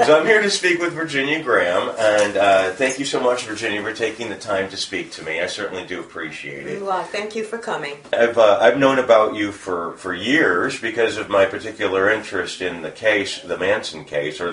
So I'm here to speak with Virginia Graham, and thank you so much, Virginia, for taking the time to speak to me. I certainly do appreciate it. Well, thank you for coming. I've known about you for years because of my particular interest in the case, the Manson case, or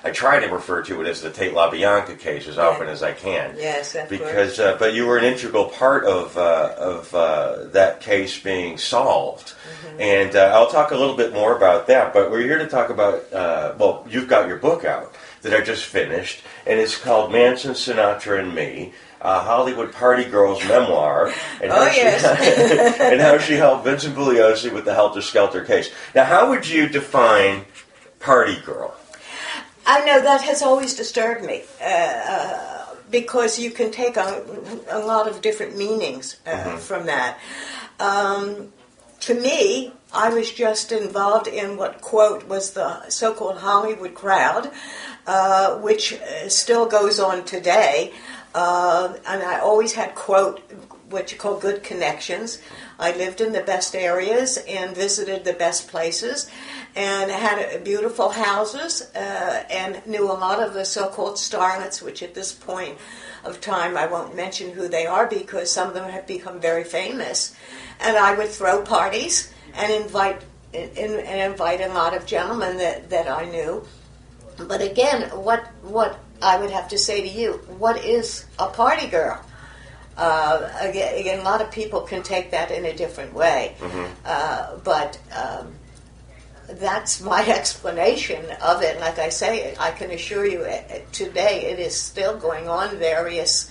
I try to refer to it as the Tate LaBianca case as often as I can. Yes, of because course. But you were an integral part of that case being solved. And I'll talk a little bit more about that, but we're here to talk about, well, you've got your book out that I just finished, and it's called Manson, Sinatra, and Me, Hollywood Party Girl's Memoir, and and how she helped Vincent Bugliosi with the Helter Skelter case. Now, how would you define party girl? I know that has always disturbed me, because you can take a lot of different meanings from that. To me, I was just involved in what, quote, was the so-called Hollywood crowd, which still goes on today. And I always had, quote, what you call good connections. I lived in the best areas and visited the best places and had beautiful houses and knew a lot of the so-called starlets, which at this point of time I won't mention who they are because some of them have become very famous. And I would throw parties and invite a lot of gentlemen that I knew. But again, what I would have to say to you, what is a party girl? Again, a lot of people can take that in a different way. But that's my explanation of it. Like I say, I can assure you today it is still going on. Various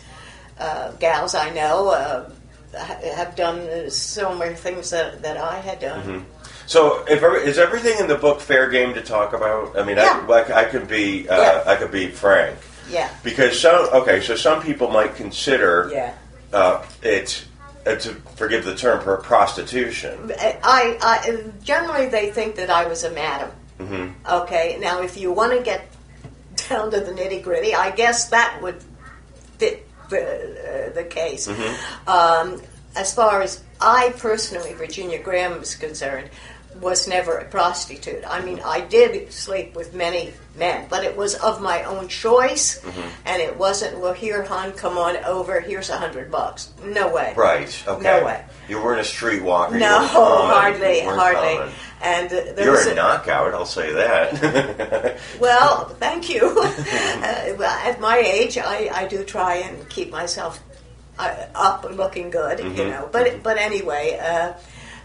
gals I know have done similar things that I had done. So, is everything in the book fair game to talk about? I mean, I could be frank. Yeah. Because some people might consider it, to forgive the term, prostitution. I generally they think that I was a madam. Okay. Now, if you want to get down to the nitty gritty, I guess that would fit the case. As far as I personally, Virginia Graham, is concerned, was never a prostitute. I mean, I did sleep with many men, but it was of my own choice, and it wasn't, well, here, hon, come on over, here's $100. No way. Right, okay. No way. You weren't a streetwalker. No, hardly. Common. And you're a knockout, I'll say that. Well, thank you. At my age, I do try and keep myself up and looking good, you know. But anyway,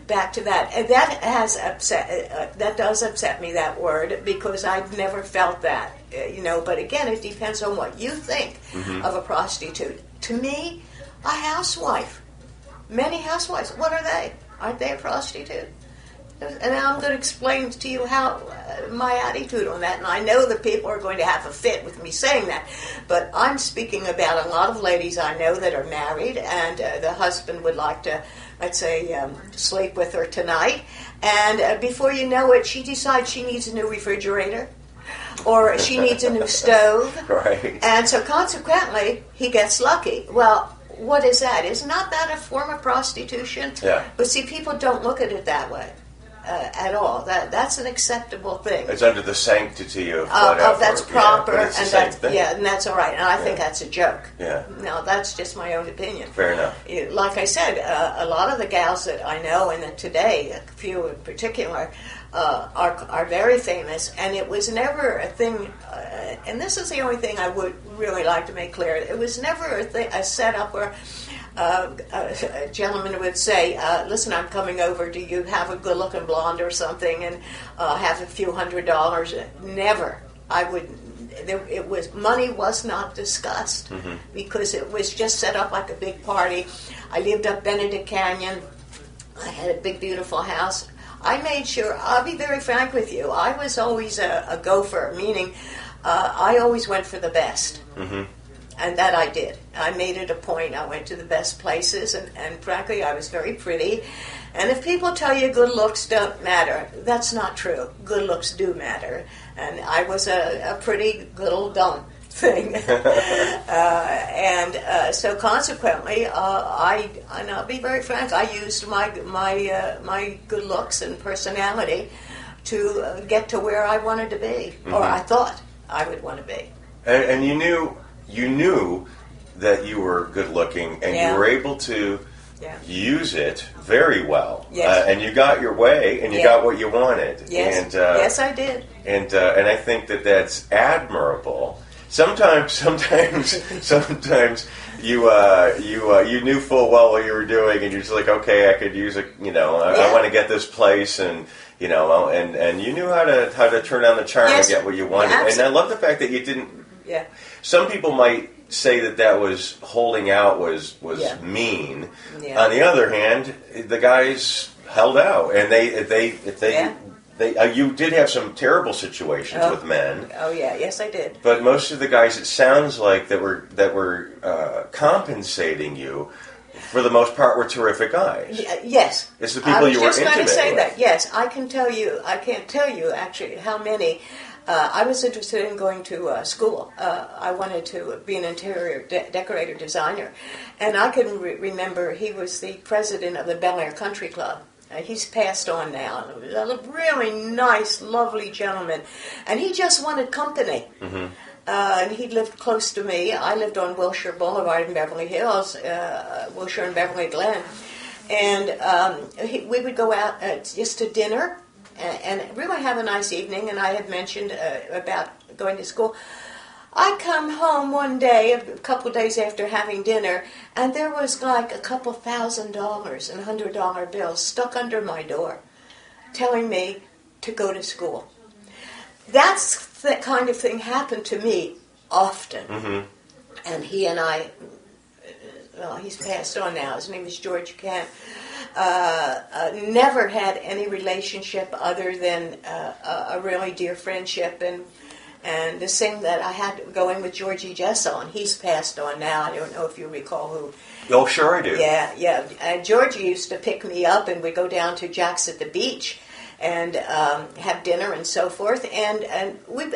back to that. And that has upset. That does upset me, that word, because I've never felt that, you know. But again, it depends on what you think of a prostitute. To me, a housewife. Many housewives. What are they? Aren't they a prostitute? And I'm going to explain to you how my attitude on that. And I know that people are going to have a fit with me saying that. But I'm speaking about a lot of ladies I know that are married, and the husband would like to, let's say, sleep with her tonight. And before you know it, she decides she needs a new refrigerator, or she needs a new stove. Right. And so consequently, he gets lucky. Well, what is that? Is not that a form of prostitution? Yeah. But see, people don't look at it that way. At all. That's an acceptable thing. It's under the sanctity of whatever. That's proper, but it's the and same that's thing. and that's all right. And I think that's a joke. Yeah. Now that's just my own opinion. Fair enough. Like I said, a lot of the gals that I know, and that today, a few in particular, are very famous. And it was never a thing. And this is the only thing I would really like to make clear. It was never a setup where a gentleman would say, listen, I'm coming over, do you have a good-looking blonde or something, and have a few $100s? Never. Money was not discussed, because it was just set up like a big party. I lived up Benedict Canyon. I had a big, beautiful house. I made sure, I'll be very frank with you, I was always a gopher, meaning I always went for the best. And that I did. I made it a point. I went to the best places, and frankly, I was very pretty. And if people tell you good looks don't matter, that's not true. Good looks do matter. And I was a pretty good old dumb thing. So consequently, and I'll be very frank, I used my good looks and personality to get to where I wanted to be, or I thought. I would want to be. And you knew that you were good looking, and you were able to use it very well. Yes. And you got your way, and you got what you wanted. Yes. And, yes, I did. And I think that that's admirable. Sometimes you knew full well what you were doing, and you're just like, okay, I could use it. I want to get this place, and and you knew how to turn on the charm and get what you wanted. Yeah, and I love the fact that you didn't. Yeah. Some people might say that was holding out was mean. Yeah. On the other hand, the guys held out, and you did have some terrible situations with men. Oh yeah, yes I did. But most of the guys, it sounds like that were compensating you, for the most part, were terrific guys. Yes, it's the people you were intimate with. I was just going to say that. Yes, I can tell you. I can't tell you actually how many. I was interested in going to school. I wanted to be an interior decorator designer, and I can remember he was the president of the Bel Air Country Club. He's passed on now. He was a really nice, lovely gentleman, and he just wanted company. Mm-hmm. And he lived close to me. I lived on Wilshire Boulevard in Beverly Hills, Wilshire and Beverly Glen, and we would go out just to dinner and really have a nice evening. And I had mentioned about going to school. I come home one day, a couple of days after having dinner, and there was like a couple $1,000 in $100 bills stuck under my door, telling me to go to school. That kind of thing happened to me often. Mm-hmm. And he and I, well, he's passed on now. His name is George Kent. Never had any relationship other than a really dear friendship. And the same that I had going with Georgie Jesson, he's passed on now. I don't know if you recall who. Oh, sure I do. Yeah. And Georgie used to pick me up, and we'd go down to Jack's at the beach and have dinner and so forth. And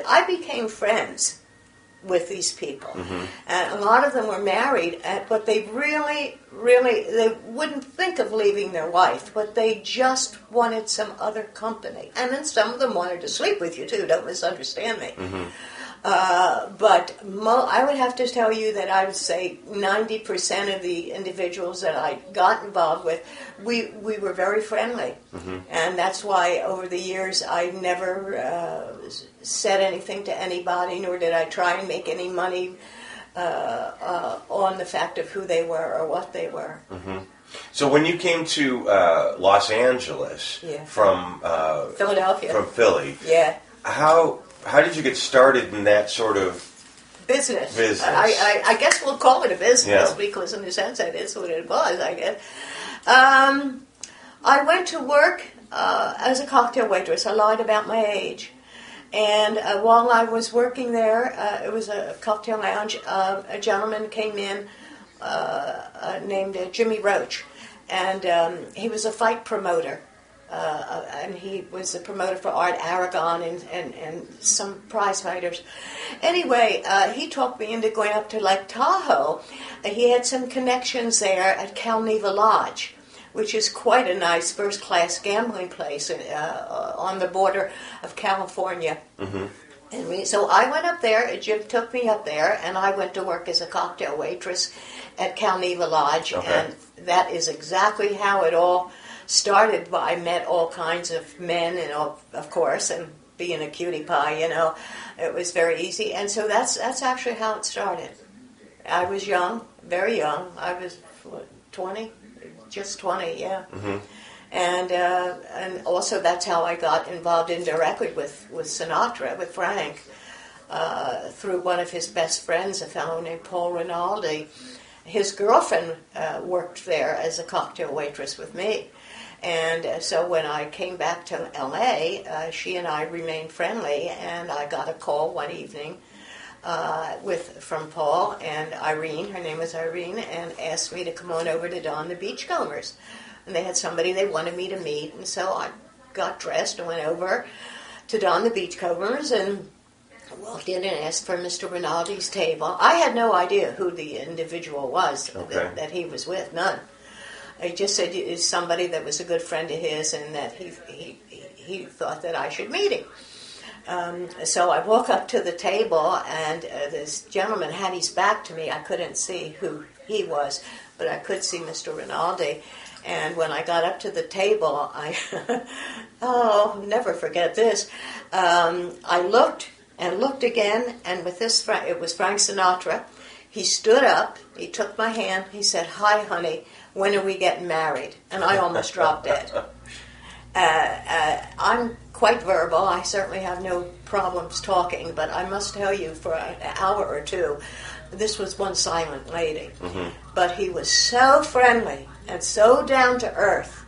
I became friends with these people. Mm-hmm. And a lot of them were married, but they really, they wouldn't think of leaving their wife, but they just wanted some other company. And then some of them wanted to sleep with you too, don't misunderstand me. Mm-hmm. But I would have to tell you that I would say 90% of the individuals that I got involved with, we were very friendly. Mm-hmm. And that's why over the years I never said anything to anybody, nor did I try and make any money on the fact of who they were or what they were. Mm-hmm. So when you came to Los Angeles from Philadelphia, from Philly, how did you get started in that sort of business? I guess we'll call it a business because in a sense that is what it was, I guess. I went to work as a cocktail waitress. I lied about my age. And while I was working there, it was a cocktail lounge, a gentleman came in named Jimmy Roach. And he was a fight promoter. And he was a promoter for Art Aragon and some prize fighters. Anyway, he talked me into going up to Lake Tahoe. He had some connections there at Cal Neva Lodge, which is quite a nice first-class gambling place on the border of California. Mm-hmm. And so I went up there, Jim took me up there, and I went to work as a cocktail waitress at Cal Neva Lodge. Okay. And that is exactly how it all started. I met all kinds of men, and of course, and being a cutie pie, it was very easy. And so that's actually how it started. I was young, very young. I was 20, just 20, yeah. Mm-hmm. And also that's how I got involved indirectly with Sinatra, with Frank, through one of his best friends, a fellow named Paul Rinaldi. His girlfriend worked there as a cocktail waitress with me. And so when I came back to L.A., she and I remained friendly, and I got a call one evening from Paul and Irene, her name was Irene, and asked me to come on over to Don the Beachcombers. And they had somebody they wanted me to meet, and so I got dressed and went over to Don the Beachcombers and walked in and asked for Mr. Rinaldi's table. I had no idea who the individual was that he was with, none. He just said it's somebody that was a good friend of his and that he thought that I should meet him. So I walk up to the table, and this gentleman had his back to me. I couldn't see who he was, but I could see Mr. Rinaldi. And when I got up to the table, never forget this. I looked and looked again, and with this, it was Frank Sinatra. He stood up, he took my hand, he said, "Hi, honey, when are we getting married?" And I almost dropped dead. I'm quite verbal. I certainly have no problems talking, but I must tell you, for an hour or two, this was one silent lady. Mm-hmm. But he was so friendly and so down to earth.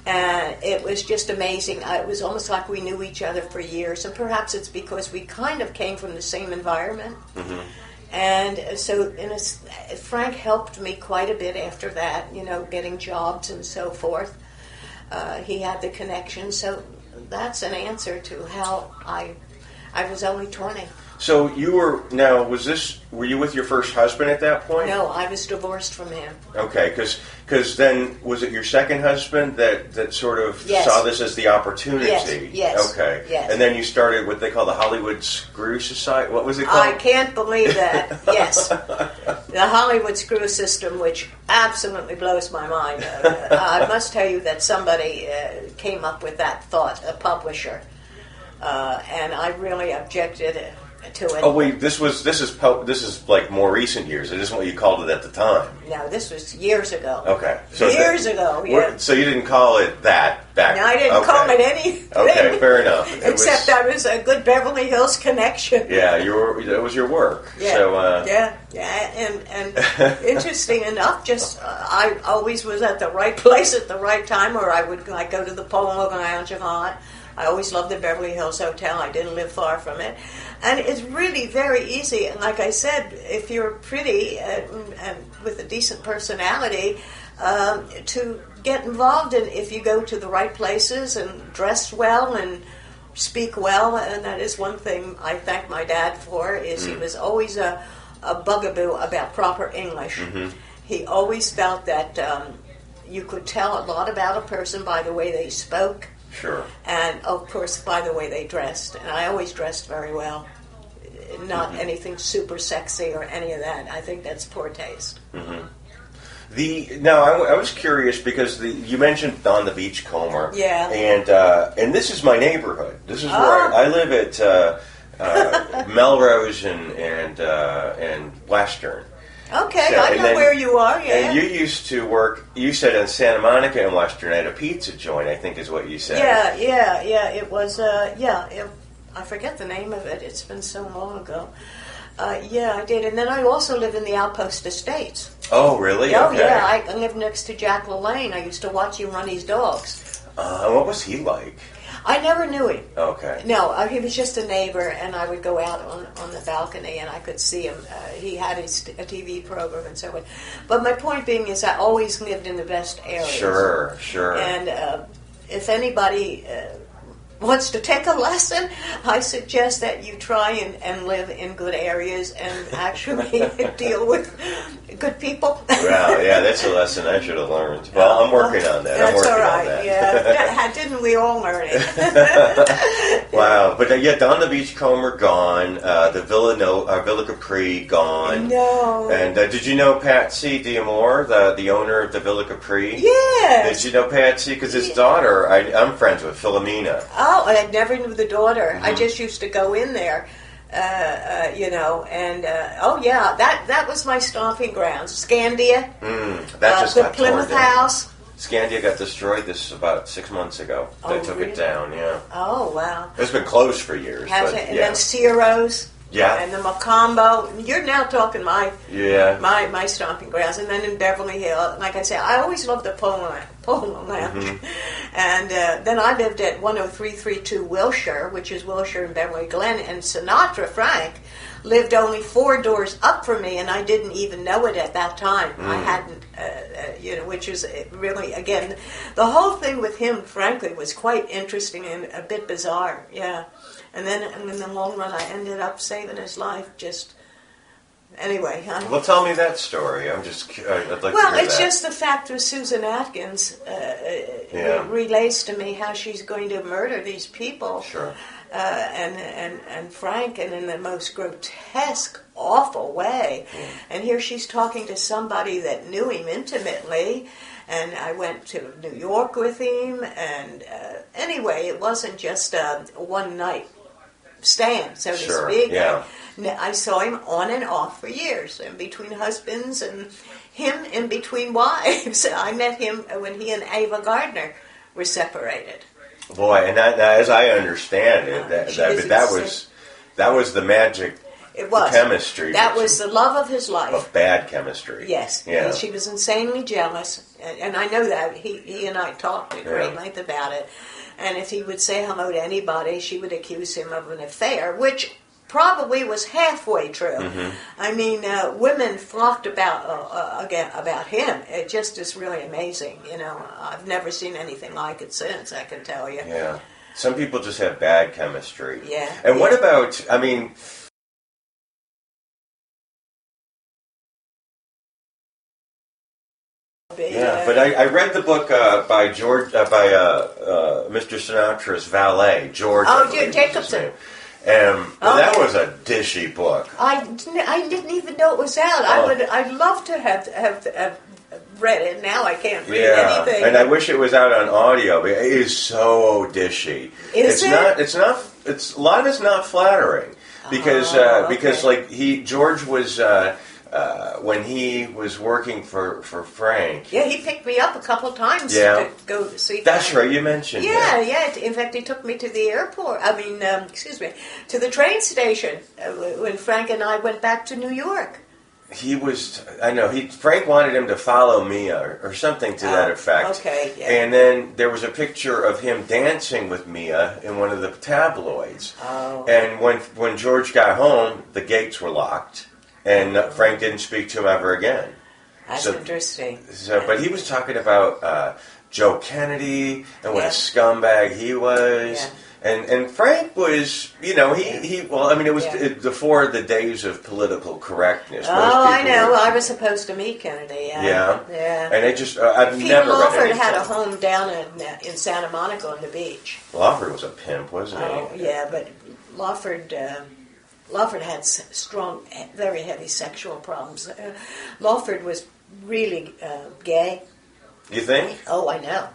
And it was just amazing. It was almost like we knew each other for years, and perhaps it's because we kind of came from the same environment. Mm-hmm. And so Frank helped me quite a bit after that, getting jobs and so forth. He had the connection, so that's an answer to how I was only 20. So were you with your first husband at that point? No, I was divorced from him. Okay, because then, was it your second husband that sort of yes. saw this as the opportunity? Yes. Okay. Yes. And then you started what they call the Hollywood Screw Society. What was it called? I can't believe that. Yes. The Hollywood Screw System, which absolutely blows my mind. I must tell you that somebody came up with that thought, a publisher. And I really objected to it. Oh wait, this is like more recent years. It isn't what you called it at the time. No, this was years ago. Okay, so years ago. Yeah. So you didn't call it that back. No, I didn't call it anything. Okay, fair enough. Except I was a good Beverly Hills connection. Yeah, it was your work. Yeah, so, and interesting enough, I always was at the right place at the right time, or I would go to the Polo Lounge and all that. I always loved the Beverly Hills Hotel. I didn't live far from it. And it's really very easy. And like I said, if you're pretty and with a decent personality, to get involved in, if you go to the right places and dress well and speak well, and that is one thing I thank my dad for, is he was always a bugaboo about proper English. Mm-hmm. He always felt that you could tell a lot about a person by the way they spoke. Sure. And, of course, by the way they dressed. And I always dressed very well. Not anything super sexy or any of that. I think that's poor taste. Mm-hmm. I was curious because you mentioned On the Beachcomber. Yeah. And this is my neighborhood. This is where I live at Melrose and Western. Okay, so, I know where you are, yeah. And you used to work, you said in Santa Monica and Western at a pizza joint, I think is what you said. Yeah, it was, I forget the name of it, it's been so long ago. Yeah, I did, and then I also lived in the Outpost Estates. Oh, really? Oh, okay. yeah, I lived next to Jack LaLanne. I used to watch him run his dogs. What was he like? I never knew him. Okay. No, he was just a neighbor, and I would go out on the balcony, and I could see him. He had a TV program and so on. But my point being is I always lived in the best areas. Sure. And if anybody wants to take a lesson, I suggest that you try and live in good areas and actually deal with good people. Well, yeah, that's a lesson I should have learned. Well, I'm working on that. That's all right. Yeah, didn't we all learn it? Wow, but On the Beachcomber gone, the Villa Capri gone. No. And did you know Patsy D'Amour, the owner of the Villa Capri? Yes. Did you know Patsy? Because his daughter, I'm friends with, Philomena. Oh, I never knew the daughter. Mm-hmm. I just used to go in there, that was my stomping grounds. Scandia, that just the got Plymouth torn down. House. Scandia got destroyed about 6 months ago. They took it down, yeah. Oh, wow. It's been closed for years. Then Ciro's. Yeah. And the Macombo. You're now talking my stomping grounds. And then in Beverly Hills, like I said, I always loved the Polo Lounge. Mm-hmm. And then I lived at 10332 Wilshire, which is Wilshire and Beverly Glen. And Sinatra, Frank, lived only 4 doors up from me, and I didn't even know it at that time. I hadn't, which is really, again, the whole thing with him, frankly, was quite interesting and a bit bizarre, yeah. And then in the long run, I ended up saving his life just Anyway, well, tell me that story. I'd like to hear well, it's that. just the fact that Susan Atkins relates to me how she's going to murder these people. Sure. And Frank, and in the most grotesque, awful way. And here she's talking to somebody that knew him intimately, and I went to New York with him, and anyway, it wasn't just a one-night stand, so to speak. Yeah. I saw him on and off for years, in between husbands, and him in between wives. I met him when he and Ava Gardner were separated. Boy, and that, as I understand it, that was the magic. It was chemistry. That was the love of his life. Of bad chemistry. Yes. Yeah. And she was insanely jealous, and I know that he and I talked at great length about it. And if he would say hello to anybody, she would accuse him of an affair, which probably was halfway true. Mm-hmm. I mean, women flocked about him. It just is really amazing. You know, I've never seen anything like it since, I can tell you. Yeah. Some people just have bad chemistry. Yeah. And what about, I mean, but I read the book by Mr. Sinatra's valet, George. Jacobson. That was a dishy book. I didn't even know it was out. I'd love to have read it. Now I can't read anything. And I wish it was out on audio. But it is so dishy. It's not. It's a lot of it's not flattering because George was. When he was working for Frank. Yeah, he picked me up a couple times to go see That's Frank. right, you mentioned Yeah. In fact, he took me to the airport. To the train station when Frank and I went back to New York. Frank wanted him to follow Mia or something to that effect. Okay, yeah. And then there was a picture of him dancing with Mia in one of the tabloids. Oh. And when George got home, the gates were locked. And Frank didn't speak to him ever again. That's interesting. But he was talking about Joe Kennedy and what a scumbag he was. Yeah. And Frank was, it was before the days of political correctness. I know. I was supposed to meet Kennedy. Yeah. And it just, I've Peter never read Lawford anything. had a home down in Santa Monica on the beach. Lawford was a pimp, wasn't he? Oh, yeah, but Lawford had strong, very heavy sexual problems. Lawford was really gay. You think? Oh, I know.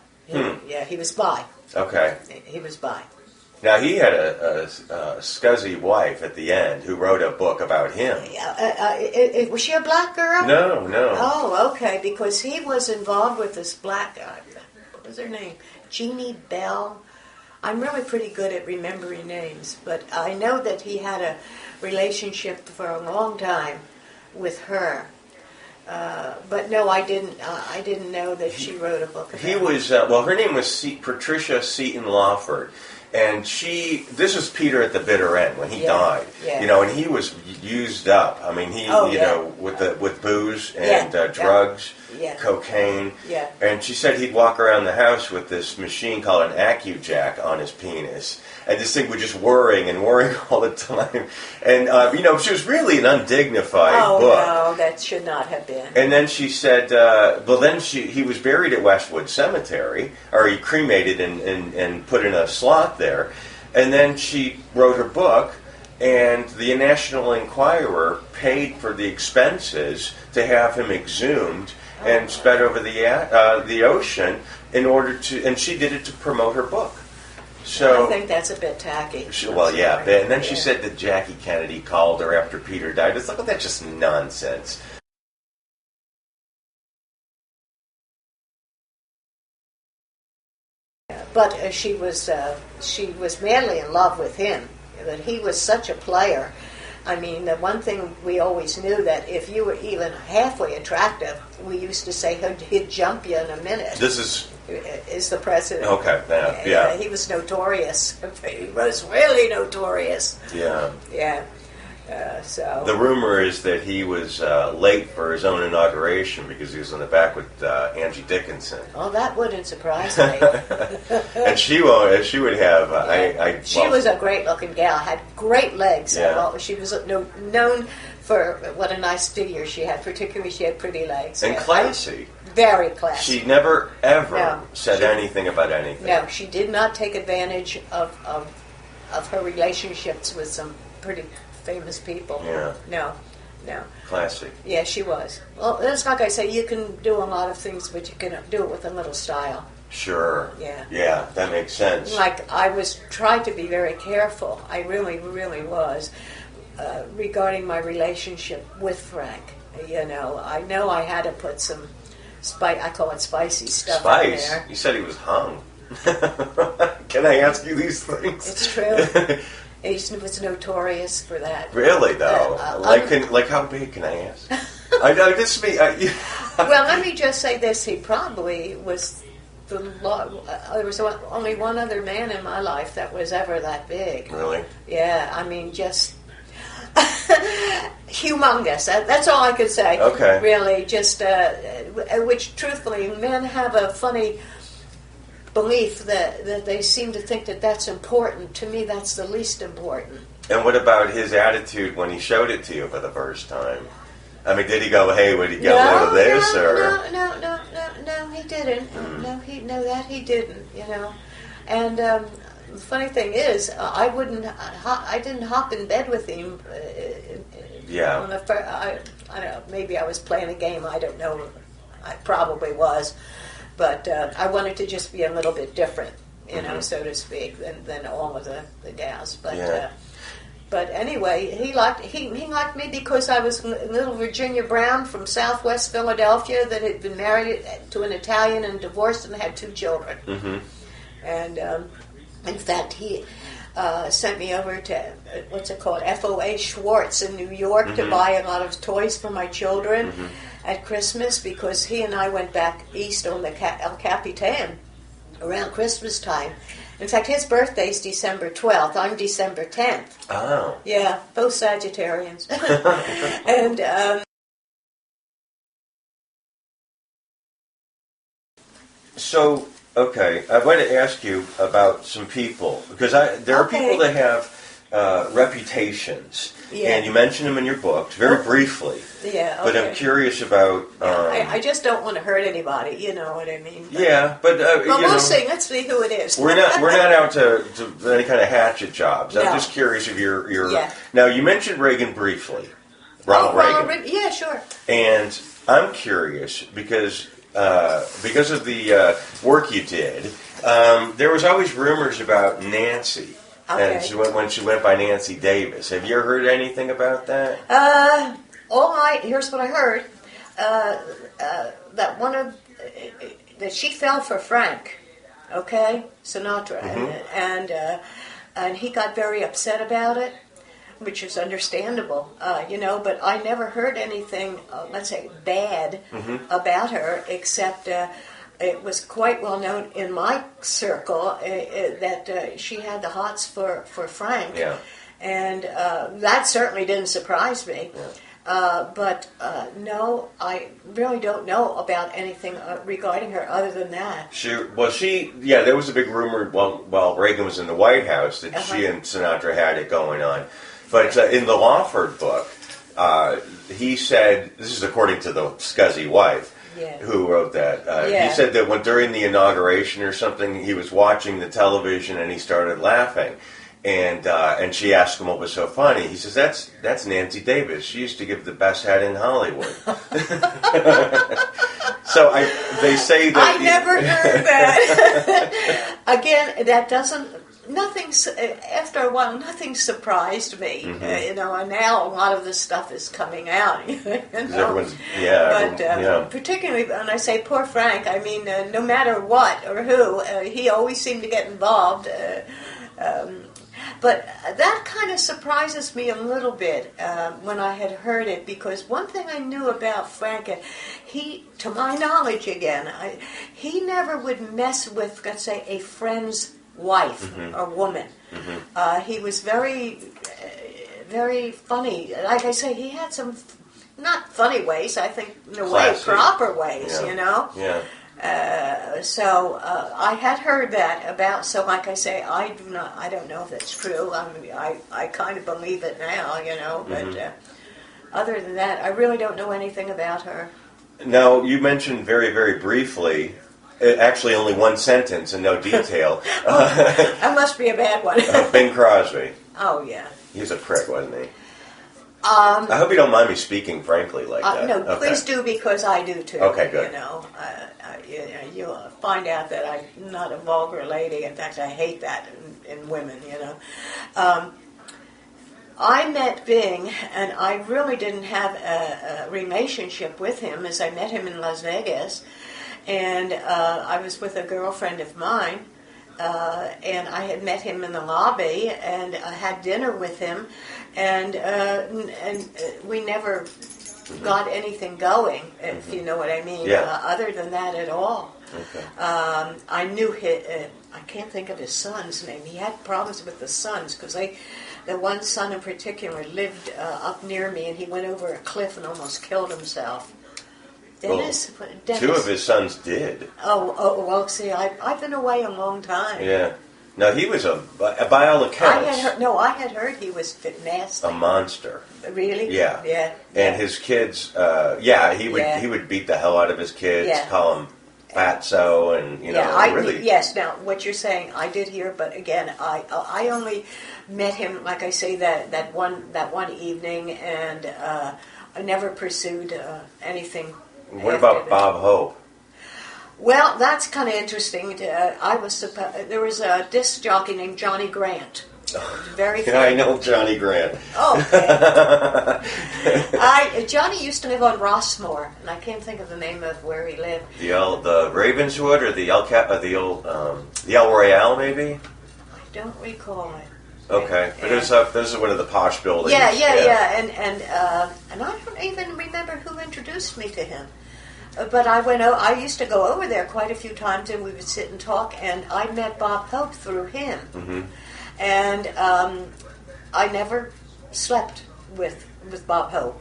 Yeah, he was bi. Okay. He was bi. Now, he had a scuzzy wife at the end who wrote a book about him. Was she a black girl? No. Oh, okay, because he was involved with this black guy. What was her name? Jeannie Bell. I'm really pretty good at remembering names, but I know that he had a relationship for a long time with her. But no, I didn't know that she wrote a book about He was, her name was Patricia Seton Lawford. And this was Peter at the bitter end when he died. Yeah. And he was used up. I mean, with booze and drugs, cocaine. Yeah. And she said he'd walk around the house with this machine called an AccuJack on his penis. And this thing was just whirring all the time. And, she was really an undignified book. Oh, no, that should not have been. And then she said, he was buried at Westwood Cemetery, or he cremated and put in a slot there. And then she wrote her book, and the National Enquirer paid for the expenses to have him exhumed and sped over the ocean and she did it to promote her book. So I think that's a bit tacky. And then she said that Jackie Kennedy called her after Peter died. It's like, that's just nonsense. But she was madly in love with him. That he was such a player. I mean, the one thing we always knew, that if you were even halfway attractive, we used to say he'd jump you in a minute. This is the president. Okay, yeah. He was notorious. He was really notorious. Yeah. Yeah. So the rumor is that he was late for his own inauguration because he was in the back with Angie Dickinson. Oh, that wouldn't surprise me. And she would have. She was a great-looking gal. Had great legs. Yeah. Well, she was known for what a nice figure she had. Particularly, she had pretty legs and classy. Very classy. She never ever said anything about anything. No, she did not take advantage of her relationships with some pretty famous people. Yeah. No. Classy. Yeah, she was. Well, it's like I say, you can do a lot of things, but you can do it with a little style. Sure. Yeah. Yeah, that makes sense. Like, I was trying to be very careful. I really, really was, regarding my relationship with Frank. I know I had to put some I call it spicy stuff in there. You said he was hung. Can I ask you these things? It's true. He was notorious for that. Really, though? Like how big, can I ask? Well, let me just say this. He probably was there was only one other man in my life that was ever that big. Really? Yeah, I mean, just humongous. That's all I could say. Okay. Really, just, which truthfully, men have a funny belief that they seem to think that that's important. To me, that's the least important. And what about his attitude when he showed it to you for the first time? I mean, did he go, "Hey, would he get rid of this?" No, he didn't. He didn't. And the funny thing is, I didn't hop in bed with him. Yeah. On the I don't know. Maybe I was playing a game. I don't know. I probably was. But I wanted to just be a little bit different, so to speak, than all of the gals. But anyway, he liked me because I was little Virginia Brown from Southwest Philadelphia that had been married to an Italian and divorced and had 2 children. Mm-hmm. And in fact, he sent me over to what's it called, FOA Schwartz in New York to buy a lot of toys for my children. Mm-hmm. At Christmas, because he and I went back east on the El Capitan around Christmas time. In fact, his birthday's December 12th. I'm December 10th. Oh. Yeah, both Sagittarians. And so, okay, I want to ask you about some people, because there are people that have reputations, and you mention them in your book very briefly. Yeah, but I'm curious about. I just don't want to hurt anybody. You know what I mean? But we'll see. Let's see who it is. We're not out to any kind of hatchet jobs. No. I'm just curious if you're. Yeah. Now you mentioned Reagan briefly, Ronald Reagan. Yeah, sure. And I'm curious because of the work you did, there was always rumors about Nancy. Okay. And when she went by Nancy Davis. Have you ever heard anything about that? Here's what I heard. That she fell for Frank, Sinatra, and he got very upset about it, which is understandable, but I never heard anything, let's say, bad about her, except it was quite well known in my circle that she had the hots for Frank, and that certainly didn't surprise me. Yeah. But no, I really don't know about anything regarding her other than that. There was a big rumor while Reagan was in the White House that she and Sinatra had it going on. But in the Lawford book, he said, this is according to the scuzzy wife, who wrote that. He said that during the inauguration or something, he was watching the television and he started laughing. And she asked him what was so funny. He says, that's Nancy Davis. She used to give the best head in Hollywood. So they say that... I never heard that. Again, that doesn't... After a while, nothing surprised me. Mm-hmm. And now a lot of this stuff is coming out. Particularly when I say poor Frank, I mean, no matter what or who, he always seemed to get involved. But that kind of surprises me a little bit when I had heard it, because one thing I knew about Frank, to my knowledge again, he never would mess with, let's say, a friend's wife or woman. Mm-hmm. He was very very funny. Like I say, he had some not funny ways. I think in a way Classy. proper ways. Yeah. Yeah. So I had heard that about. So like I say, I don't know if it's true. I mean, I kind of believe it now, But other than that, I really don't know anything about her. Now, you mentioned very, very briefly, actually only one sentence and no detail. That must be a bad one. Bing Crosby. Oh yeah. He was a prick, wasn't he? I hope you don't mind me speaking frankly like that. No, please do, because I do too. Okay, good. You'll find out that I'm not a vulgar lady. In fact, I hate that in women. I met Bing, and I really didn't have a relationship with him, as I met him in Las Vegas, and I was with a girlfriend of mine, and I had met him in the lobby, and I had dinner with him, and we never got anything going, if you know what I mean, other than that at all. Okay. I knew I can't think of his son's name. He had problems with the sons, because the one son in particular lived up near me, and he went over a cliff and almost killed himself. Dennis? Well, two of his sons did. Well, see, I've been away a long time. Yeah. No, he was by all accounts. I had heard he was nasty. A monster. Really? Yeah. Yeah. And his kids, he would beat the hell out of his kids, call them fatso, and really. Yes. Now, what you're saying, I did hear, but again, I only met him, like I say, that one evening, and I never pursued anything. What about Bob Hope? Well, that's kind of interesting. There was a disc jockey named Johnny Grant. Very famous. I know Johnny Grant. Oh, okay. Johnny used to live on Rossmore, and I can't think of the name of where he lived. The Ravenswood or the El Royale, maybe? I don't recall it. Okay, but this is one of the posh buildings. Yeah. And I don't even remember who introduced me to him. But I used to go over there quite a few times, and we would sit and talk, and I met Bob Hope through him. Mm-hmm. And I never slept with Bob Hope.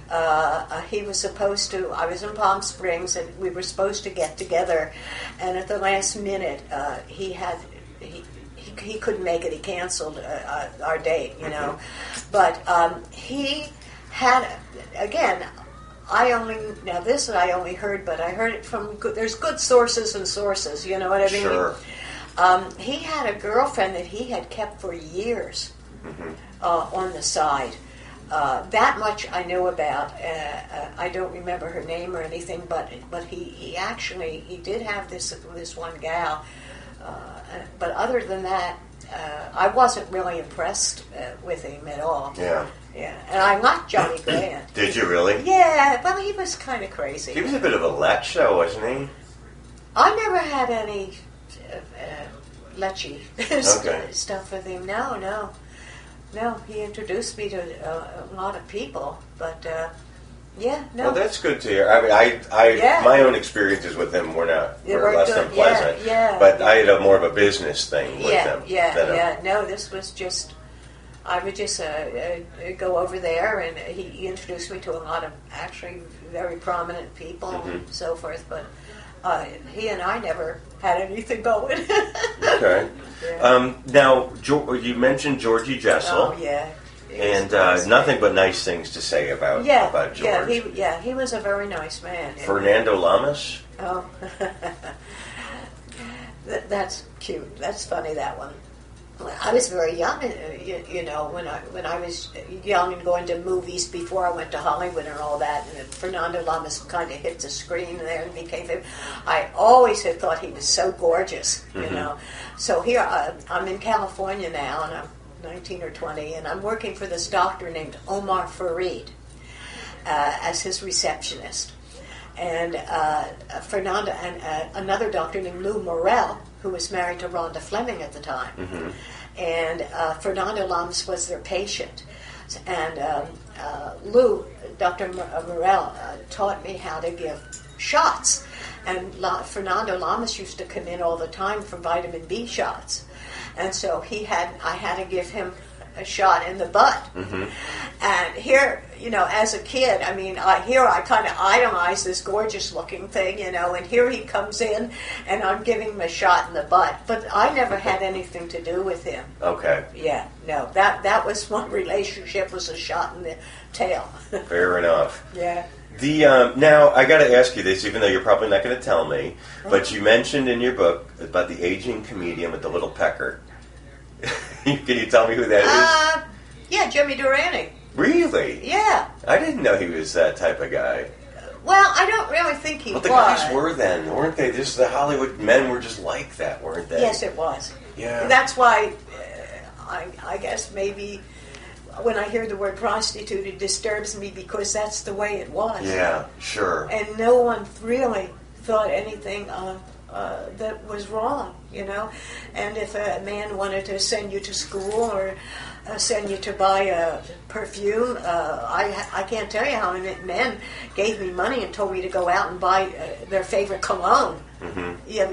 Mm-hmm. He was supposed to, I was in Palm Springs, and we were supposed to get together, and at the last minute, he couldn't make it. He canceled our date, Mm-hmm. But he had, again, I only heard, but I heard it from there's good sources and sources, you know what I mean? Sure. He had a girlfriend that he had kept for years, mm-hmm. On the side. That much I know about. I don't remember her name or anything, but he did have this one gal. But other than that, I wasn't really impressed with him at all. Yeah. Yeah, and I liked Johnny Grant. Did you really? Yeah, well, he was kind of crazy. He was a bit of a lech show, wasn't he? I never had any lechy stuff with him. No. He introduced me to a lot of people, but no. Well, that's good to hear. I mean, my own experiences with him were less than pleasant. Yeah. But I had more of a business thing with him. Yeah. No, this was just. I would just go over there, and he introduced me to a lot of actually very prominent people, mm-hmm. and so forth. But he and I never had anything going. Okay. Yeah. Now, you mentioned Georgie Jessel. Oh, yeah. And nothing but nice things to say about George. He was a very nice man. Fernando Lamas? Oh. That's cute. That's funny, that one. I was very young, when I was young and going to movies before I went to Hollywood and all that, and Fernando Lamas kind of hit the screen there and became famous. I always had thought he was so gorgeous, mm-hmm. So here, I'm in California now, and I'm 19 or 20, and I'm working for this doctor named Omar Fareed as his receptionist. And Fernando and another doctor named Lou Morrell, who was married to Rhonda Fleming at the time. Mm-hmm. And Fernando Lamas was their patient. And Dr. Morrell, taught me how to give shots. And Fernando Lamas used to come in all the time for vitamin B shots. And so I had to give him a shot in the butt. Mm-hmm. And here, as a kid, I mean, here I kind of idolize this gorgeous-looking thing, and here he comes in, and I'm giving him a shot in the butt. But I never had anything to do with him. Okay. Yeah, no, that was my relationship, was a shot in the tail. Fair enough. Yeah. Now, I got to ask you this, even though you're probably not going to tell me, but you mentioned in your book about the aging comedian with the little pecker. Can you tell me who that is? Yeah, Jimmy Durante. Really? Yeah. I didn't know he was that type of guy. Well, I don't really think he was. But the guys were then, weren't they? Just the Hollywood men were just like that, weren't they? Yes, it was. Yeah. That's why I guess maybe when I hear the word prostitute, it disturbs me because that's the way it was. Yeah, sure. And no one really thought anything that was wrong, And if a man wanted to send you to school or send you to buy a perfume, I can't tell you how many men gave me money and told me to go out and buy their favorite cologne. Mm-hmm. Yeah,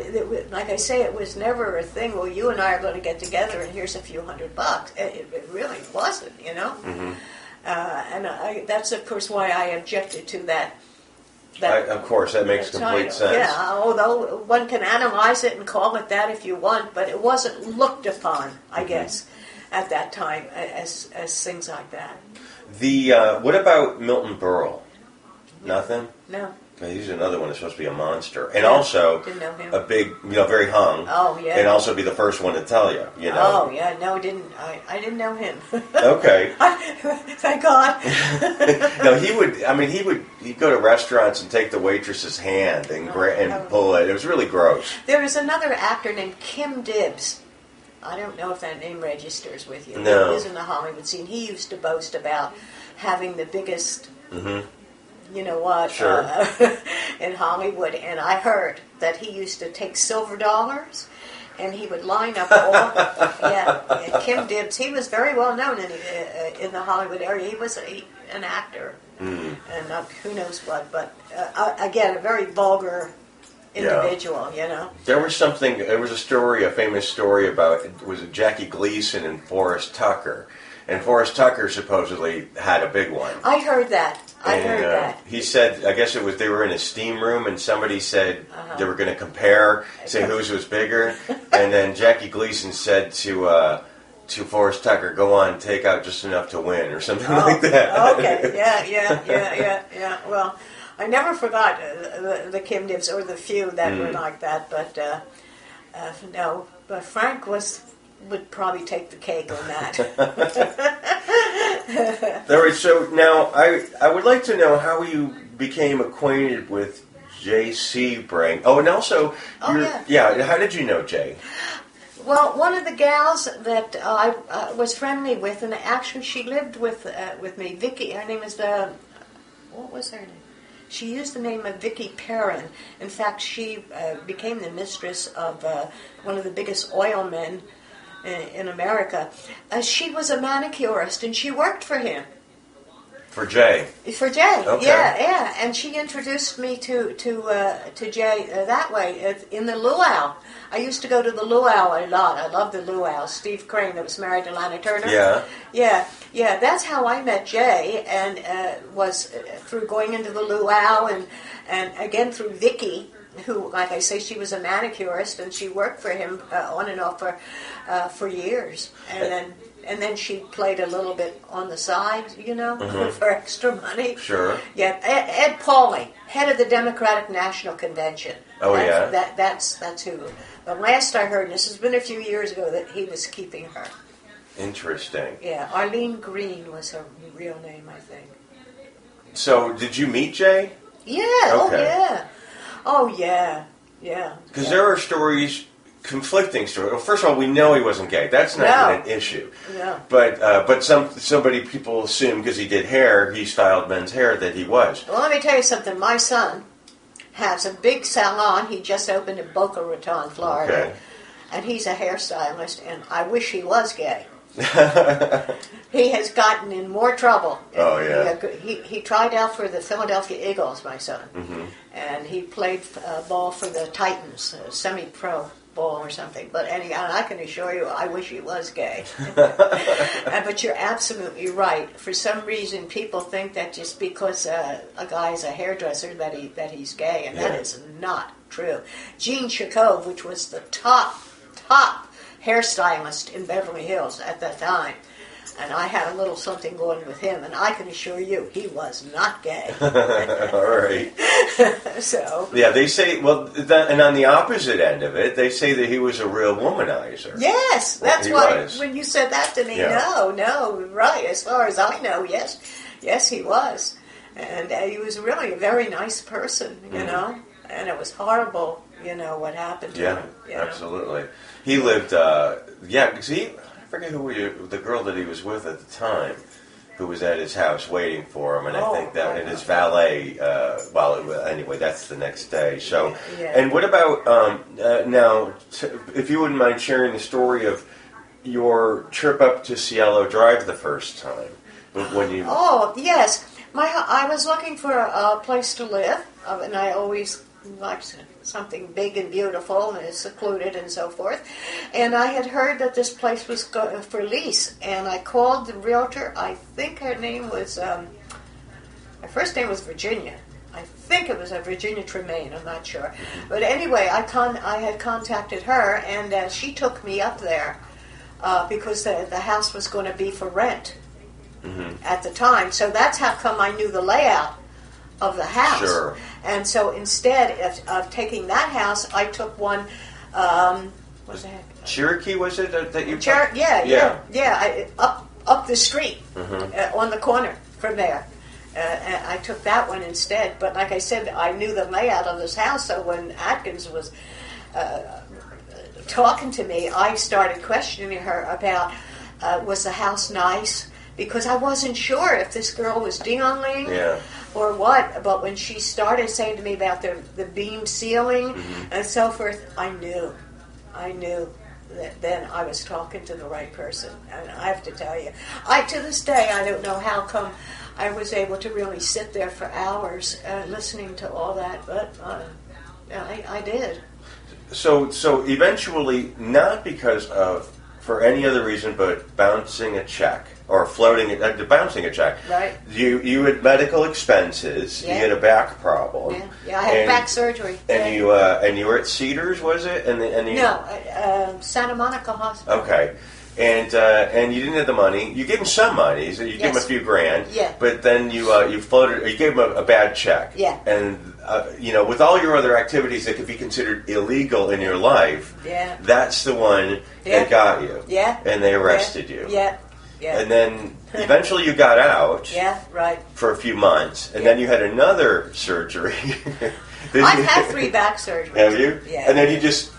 like I say, it was never a thing. Well, you and I are going to get together, and here's a few $100. It really wasn't, Mm-hmm. And that's of course why I objected to that. Of course, that makes complete sense. Yeah, although one can analyze it and call it that if you want, but it wasn't looked upon, I guess, at that time as things like that. What about Milton Berle? Nothing? No. He's another one that's supposed to be a monster. And also, didn't know him. a big, very hung. Oh, yeah. And also be the first one to tell you, Oh, yeah, no, I didn't know him. Okay. Thank God. No, he'd go to restaurants and take the waitress's hand and pull it. It was really gross. There was another actor named Kim Dibbs. I don't know if that name registers with you. No. He was in the Hollywood scene. He used to boast about having the biggest... Mm-hmm. You know what? Sure. In Hollywood, and I heard that he used to take silver dollars, and he would line up all. Yeah, Kim Dibbs. He was very well known in the Hollywood area. He was an actor, and who knows what. But again, a very vulgar individual. There was a famous story about Jackie Gleason and Forrest Tucker. And Forrest Tucker supposedly had a big one. I heard that. I heard that. He said, I guess they were in a steam room, and somebody said they were going to compare, say whose was bigger. And then Jackie Gleason said to Forrest Tucker, "Go on, take out just enough to win," or something like that. Okay. Yeah. Well, I never forgot the Kim Dibbs or the few that were like that, but no. But Frank would probably take the cake on that. All right, so now I would like to know how you became acquainted with Jay Sebring. Oh, and also, how did you know Jay? Well, one of the gals that I was friendly with, and actually she lived with me, Vicky. Her name is what was her name? She used the name of Vicky Perrin. In fact, she became the mistress of one of the biggest oil men in America. She was a manicurist, and she worked for him. For Jay? For Jay, okay. Yeah. And she introduced me to Jay that way, in the luau. I used to go to the luau a lot. I love the luau. Steve Crane, that was married to Lana Turner. Yeah. That's how I met Jay, and was through going into the luau, and again through Vicky, who, like I say, she was a manicurist, and she worked for him on and off for years, and then she played a little bit on the side, for extra money. Sure. Yeah, Ed Pauley, head of the Democratic National Convention. Oh, That's who. The last I heard, and this has been a few years ago, that he was keeping her. Interesting. Yeah, Arlene Green was her real name, I think. So, did you meet Jay? Yeah. Okay. Oh, yeah. Because there are conflicting stories. Well, first of all, we know he wasn't gay. That's not an issue. No. But people assume because he did hair, he styled men's hair, that he was. Well, let me tell you something. My son has a big salon. He just opened in Boca Raton, Florida. Okay. And he's a hairstylist, and I wish he was gay. He has gotten in more trouble. Oh, yeah. He tried out for the Philadelphia Eagles, my son. Mm-hmm. And he played ball for the Titans, semi-pro ball or something. But anyhow, I can assure you, I wish he was gay. But you're absolutely right. For some reason, people think that just because a guy's a hairdresser that he's gay, and that is not true. Jean Chacove, which was the top hairstylist in Beverly Hills at that time, and I had a little something going with him, and I can assure you, he was not gay. All right. So. Yeah, they say, and on the opposite end of it, they say that he was a real womanizer. Yes, that's he why was. when you said that to me, Yeah. no, right, as far as I know, yes, he was. And he was really a very nice person, you know, and it was horrible, what happened to him. Yeah, absolutely. He lived, because I forget the girl that he was with at the time, who was at his house waiting for him, and I think that and his valet. Anyway, that's the next day. So, and what about now? If you wouldn't mind sharing the story of your trip up to Cielo Drive the first time, when you. Oh yes, I was looking for a place to live, and I always liked something big and beautiful and secluded and so forth. And I had heard that this place was for lease, and I called the realtor. I think her name was, her first name was Virginia. I think it was a Virginia Tremaine, I'm not sure. But anyway, I had contacted her, and she took me up there because the house was going to be for rent at the time. So that's how come I knew the layout of the house. Sure. And so instead of taking that house, I took one. What's that? Cherokee, was it that you? Yeah. Up the street on the corner from there. And I took that one instead. But like I said, I knew the layout of this house. So when Atkins was talking to me, I started questioning her about was the house nice. Because I wasn't sure if this girl was ding-ong-ling or what. But when she started saying to me about the beam ceiling and so forth, I knew that then I was talking to the right person. And I have to tell you, to this day, I don't know how come I was able to really sit there for hours listening to all that, but I did. So eventually, not because for any other reason but bouncing a check. Or bouncing a check. Right. You had medical expenses. Yeah. You had a back problem. Yeah. I had back surgery. And you were at Cedars, was it? No, Santa Monica Hospital. Okay. And you didn't have the money. You gave him some money. So you gave him a few grand. Yeah. But then you gave him a bad check. Yeah. And with all your other activities that could be considered illegal in your life. Yeah. That's the one that got you. Yeah. And they arrested you. Yeah. Yeah. And then eventually you got out. Yeah, right. For a few months, and then you had another surgery. I've had 3 back surgeries. Have you? Yeah. And then you just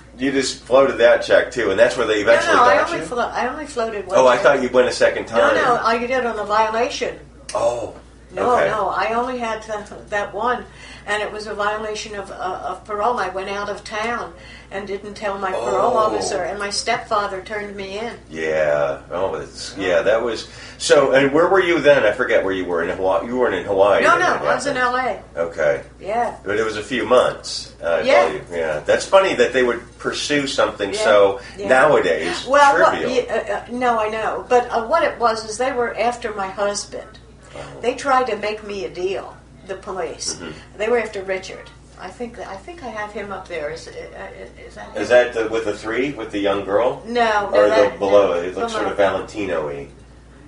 floated that check too, and that's where they eventually got you. I only floated one. Oh, I thought you went a second time. No, I did on the violation. Oh. No, okay. no, I only had that one, and it was a violation of parole. I went out of town and didn't tell my parole officer, and my stepfather turned me in. Yeah. Oh, that was... So, and where were you then? I forget where you were. In Hawaii? You weren't in Hawaii. No, I was in L.A. Okay. Yeah. But it was a few months. Yeah. That's funny that they would pursue something nowadays trivial. No, I know. But what it was is they were after my husband. They tried to make me a deal, the police. They were after Richard. I think I have him up there. Is that him? Is that with the 3, with the young girl? No. Or below it? It looks sort of Valentino-y.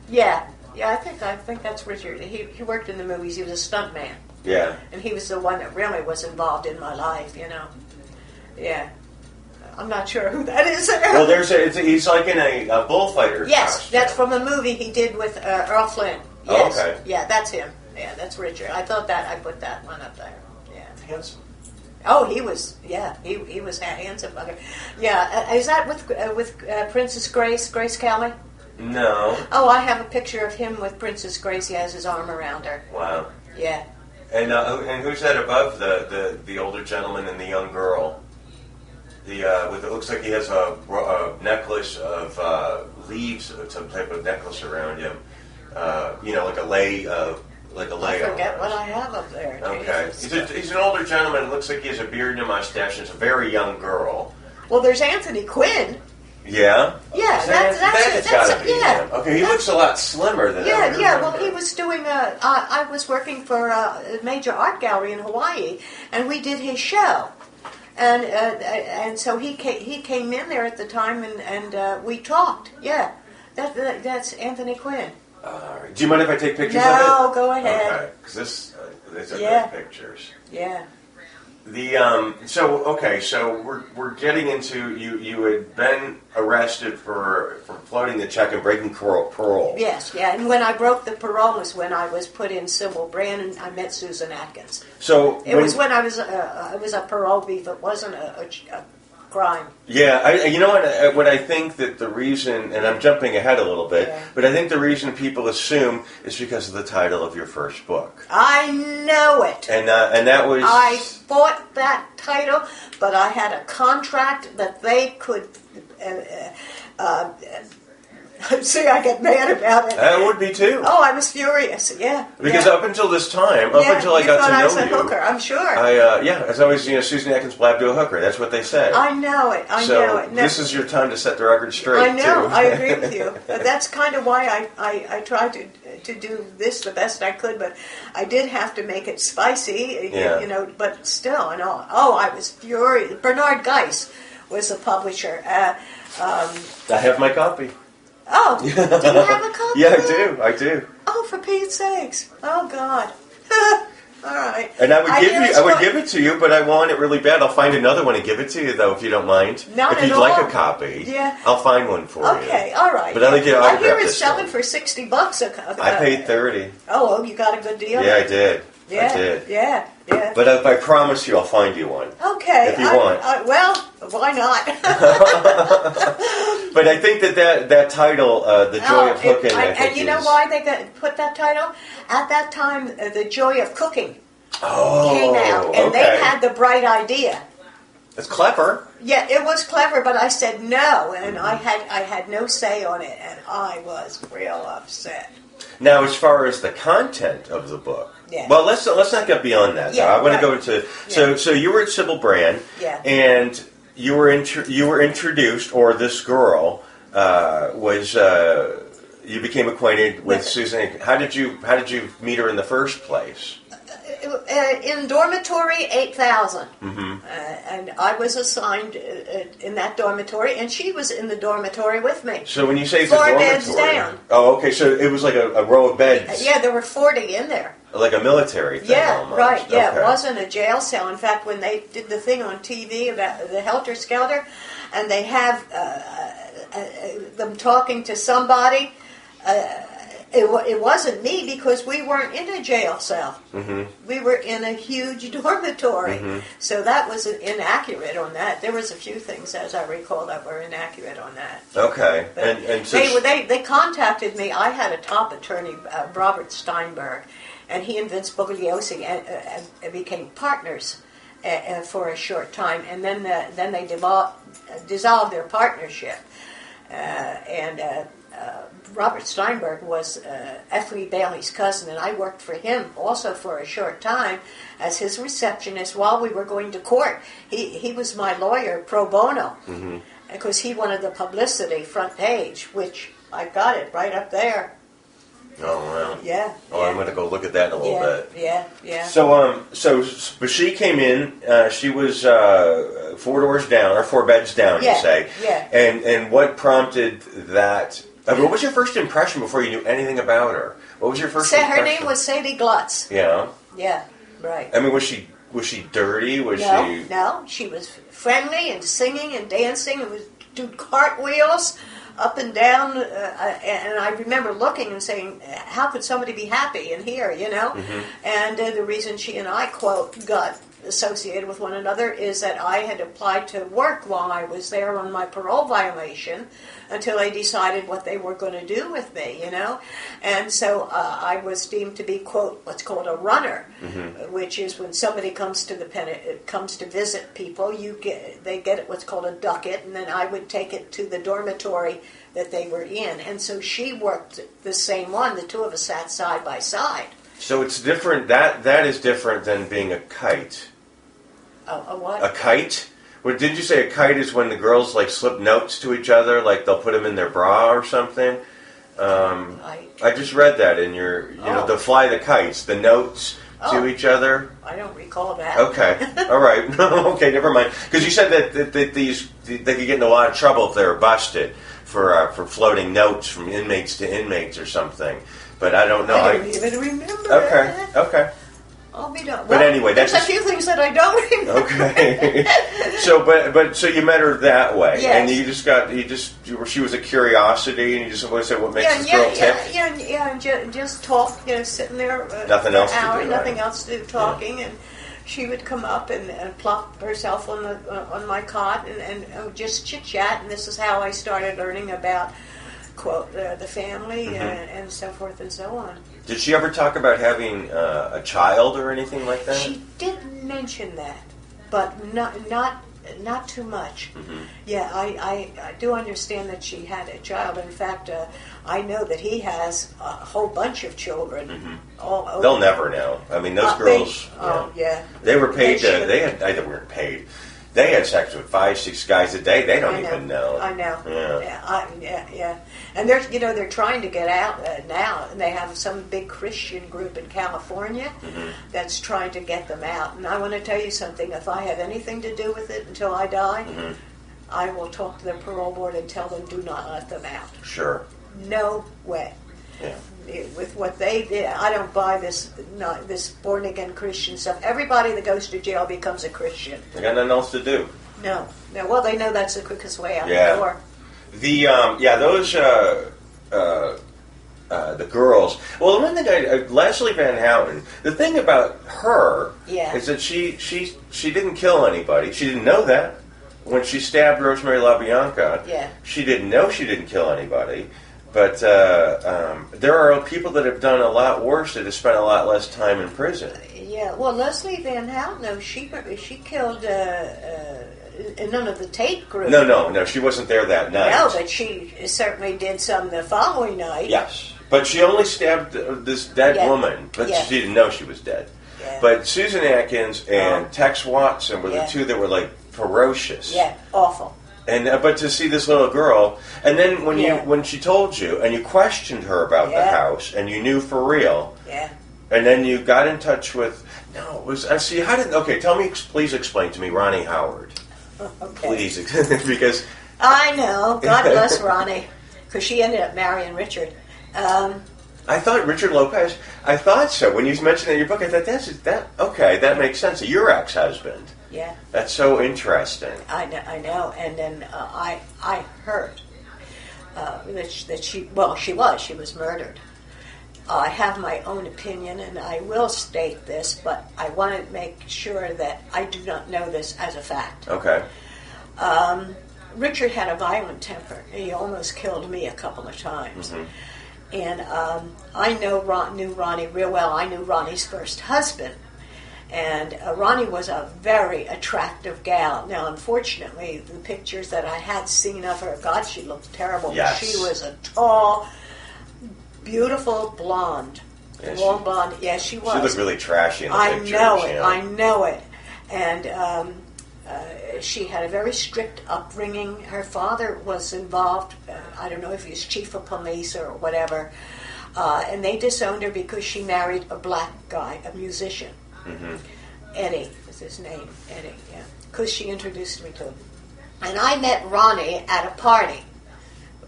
Yeah, I think that's Richard. He worked in the movies. He was a stuntman. Yeah. And he was the one that really was involved in my life, Yeah. I'm not sure who that is. Well, he's like in a bullfighter costume. That's from a movie he did with Earl Flynn. Yes. Oh, okay. Yeah, that's him. Yeah, that's Richard. I thought that I put that one up there. Yeah. Handsome. Oh, he was. Yeah, he was a handsome bugger. Yeah, is that with Princess Grace Kelly? No. Oh, I have a picture of him with Princess Grace. He has his arm around her. Wow. Yeah. And who's that above the older gentleman and the young girl? It looks like he has a necklace of leaves, some type of necklace around him. Like a lay. I forget what I have up there. Okay. He's an older gentleman. It looks like he has a beard and a mustache. It's a very young girl. Well, there's Anthony Quinn. Yeah? Yeah, that's gotta be yeah. him. Okay, he looks a lot slimmer than I Yeah, well, he was doing I was working for a major art gallery in Hawaii, and we did his show. And so he came in there at the time, and we talked. Yeah, that's Anthony Quinn. Do you mind if I take pictures of it? No, go ahead. Okay, because these are great pictures. Yeah. So we're getting into you had been arrested for floating the check and breaking parole. Yes, yeah, and when I broke the parole was when I was put in civil brand and I met Susan Atkins. So it was when I was a parole beef. It wasn't a crime. Yeah, you know what I think that the reason, and I'm jumping ahead a little bit, but I think the reason people assume is because of the title of your first book. I know it. And that was... I fought that title, but I had a contract that they could... See, I get mad about it. I would be too. Oh, I was furious. Yeah. Because up until this time, up until I got to know I was a hooker, I'm sure. It's always Susan Atkins blabbed to a hooker. That's what they say. I know it. I know it. This is your time to set the record straight. I know. Too. I agree with you. That's kind of why I tried to do this the best I could, but I did have to make it spicy. But still, and all. Oh, I was furious. Bernard Geis was the publisher. I have my copy. Oh, do you have a copy? Yeah, I do. Oh, for Pete's sakes! Oh God! All right. And I would give it to you, but I want it really bad. I'll find another one and give it to you, though, if you don't mind. Not if you'd at like all. A copy, yeah, I'll find one for you. Okay, all right. But I'll get I hear it's selling for $60 a copy. I paid $30. Oh, well, you got a good deal. Yeah, I did. Yeah, I did. Yeah. But I promise you, I'll find you one. Okay. If you want. Well, why not? But I think that title, The Joy of Hooking, and you know why they put that title? At that time, The Joy of Cooking came out, and they had the bright idea. It's clever. Yeah, it was clever, but I said no, and I had no say on it, and I was real upset. Now, as far as the content of the book, yeah. Well, let's not get beyond that. Yeah, I want to go into so you were at Sybil Brand, and you were introduced, or this girl was you became acquainted with Susan. How did you meet her in the first place? In dormitory 8000, and I was assigned in that dormitory, and she was in the dormitory with me. So when you say it's 4 a dormitory, beds down. Oh, okay. So it was like a row of beds. Yeah, there were 40 in there. Like a military thing. Yeah, almost. right. Yeah, okay. It wasn't a jail cell. In fact, when they did the thing on TV about the Helter Skelter, and they have them talking to somebody. It wasn't me because we weren't in a jail cell. Mm-hmm. We were in a huge dormitory. Mm-hmm. So that was inaccurate on that. There was a few things, as I recall, that were inaccurate on that. Okay. But and so they contacted me. I had a top attorney, Robert Steinberg, and he and Vince Bugliosi became partners for a short time. And then they dissolved their partnership. Robert Steinberg was F. Lee Bailey's cousin, and I worked for him also for a short time as his receptionist while we were going to court. He was my lawyer pro bono, because he wanted the publicity front page, which I got it right up there. Oh, wow. Yeah. I'm going to go look at that in a little bit. Yeah. But she came in, she was 4 beds down, you say. Yeah. And what prompted that? What was your first impression before you knew anything about her? What was your first impression? Her name was Sadie Glutz. Yeah. Yeah, right. I mean, was she dirty? No, she was friendly and singing and dancing and was do cartwheels up and down. And I remember looking and saying, how could somebody be happy in here, you know? Mm-hmm. And the reason she and I, quote, got associated with one another is that I had applied to work while I was there on my parole violation until they decided what they were going to do with me, you know. And so I was deemed to be, quote, what's called a runner, which is when somebody comes to comes to visit people, they get what's called a ducat, and then I would take it to the dormitory that they were in. And so she worked the same one. The two of us sat side by side. So it's different. That is different than being a kite. A what? A kite, Well, did you say a kite is when the girls like slip notes to each other, like they'll put them in their bra or something? I just read that in your, the fly the kites, the notes to each other. I don't recall that. Okay, all right, okay, never mind. Because you said that these they could get in a lot of trouble if they were busted for floating notes from inmates to inmates or something. But I don't know. I don't even remember. Okay. I'll be done. But anyway, there's a few things that I don't remember. Okay. So you met her that way, yes. And she was a curiosity, and you just said, what makes this girl tick? And just talk, sitting there nothing else hour, to do, nothing else to do, talking, and she would come up and plop herself on my cot and just chit chat, and this is how I started learning about quote the family and so forth and so on. Did she ever talk about having a child or anything like that? She did mention that, but not too much. Mm-hmm. Yeah, I do understand that she had a child. In fact, I know that he has a whole bunch of children. Mm-hmm. All over. They'll never know. I mean, those girls. They were paid. They weren't paid. They had sex with 5-6 guys a day. They don't even know. I know. Yeah. And they're trying to get out now, and they have some big Christian group in California that's trying to get them out. And I want to tell you something. If I have anything to do with it until I die, I will talk to the parole board and tell them do not let them out. Sure. No way. Yeah. With what they did, I don't buy this born again Christian stuff. Everybody that goes to jail becomes a Christian. They got nothing else to do. No. Well, they know that's the quickest way out the door. The girls. Well, the one thing Leslie Van Houten. The thing about her is that she didn't kill anybody. She didn't know that when she stabbed Rosemary LaBianca. Yeah. She didn't know she didn't kill anybody. But there are people that have done a lot worse that have spent a lot less time in prison. Yeah, well, Leslie Van Houten, though, she killed none of the Tate group. No, she wasn't there that night. No, but she certainly did some the following night. Yes, but she only stabbed this dead woman, but she didn't know she was dead. Yeah. But Susan Atkins and Tex Watson were the two that were, like, ferocious. Yeah, awful. And but to see this little girl, and then when she told you and you questioned her about the house, and you knew for real, and then you got in touch with please explain to me Ronnie Howard, please, because I know, God bless Ronnie, because she ended up marrying Richard. I thought Richard Lopez. I thought so when you mentioned it in your book. I thought that makes sense. Your ex-husband. Yeah. That's so interesting. I know. And then I heard that she was murdered. I have my own opinion, and I will state this, but I want to make sure that I do not know this as a fact. Okay. Richard had a violent temper. He almost killed me a couple of times. Mm-hmm. And I knew Ronnie real well. I knew Ronnie's first husband. And Ronnie was a very attractive gal. Now, unfortunately, the pictures that I had seen of her, God, she looked terrible. Yes. She was a tall, beautiful blonde. Long blonde. Yes, she was. She looked really trashy in the pictures. I know it. And she had a very strict upbringing. Her father was involved. I don't know if he was chief of police or whatever. And they disowned her because she married a black guy, a musician. Mm-hmm. Eddie was his name. Eddie, yeah. Because she introduced me to him. And I met Ronnie at a party,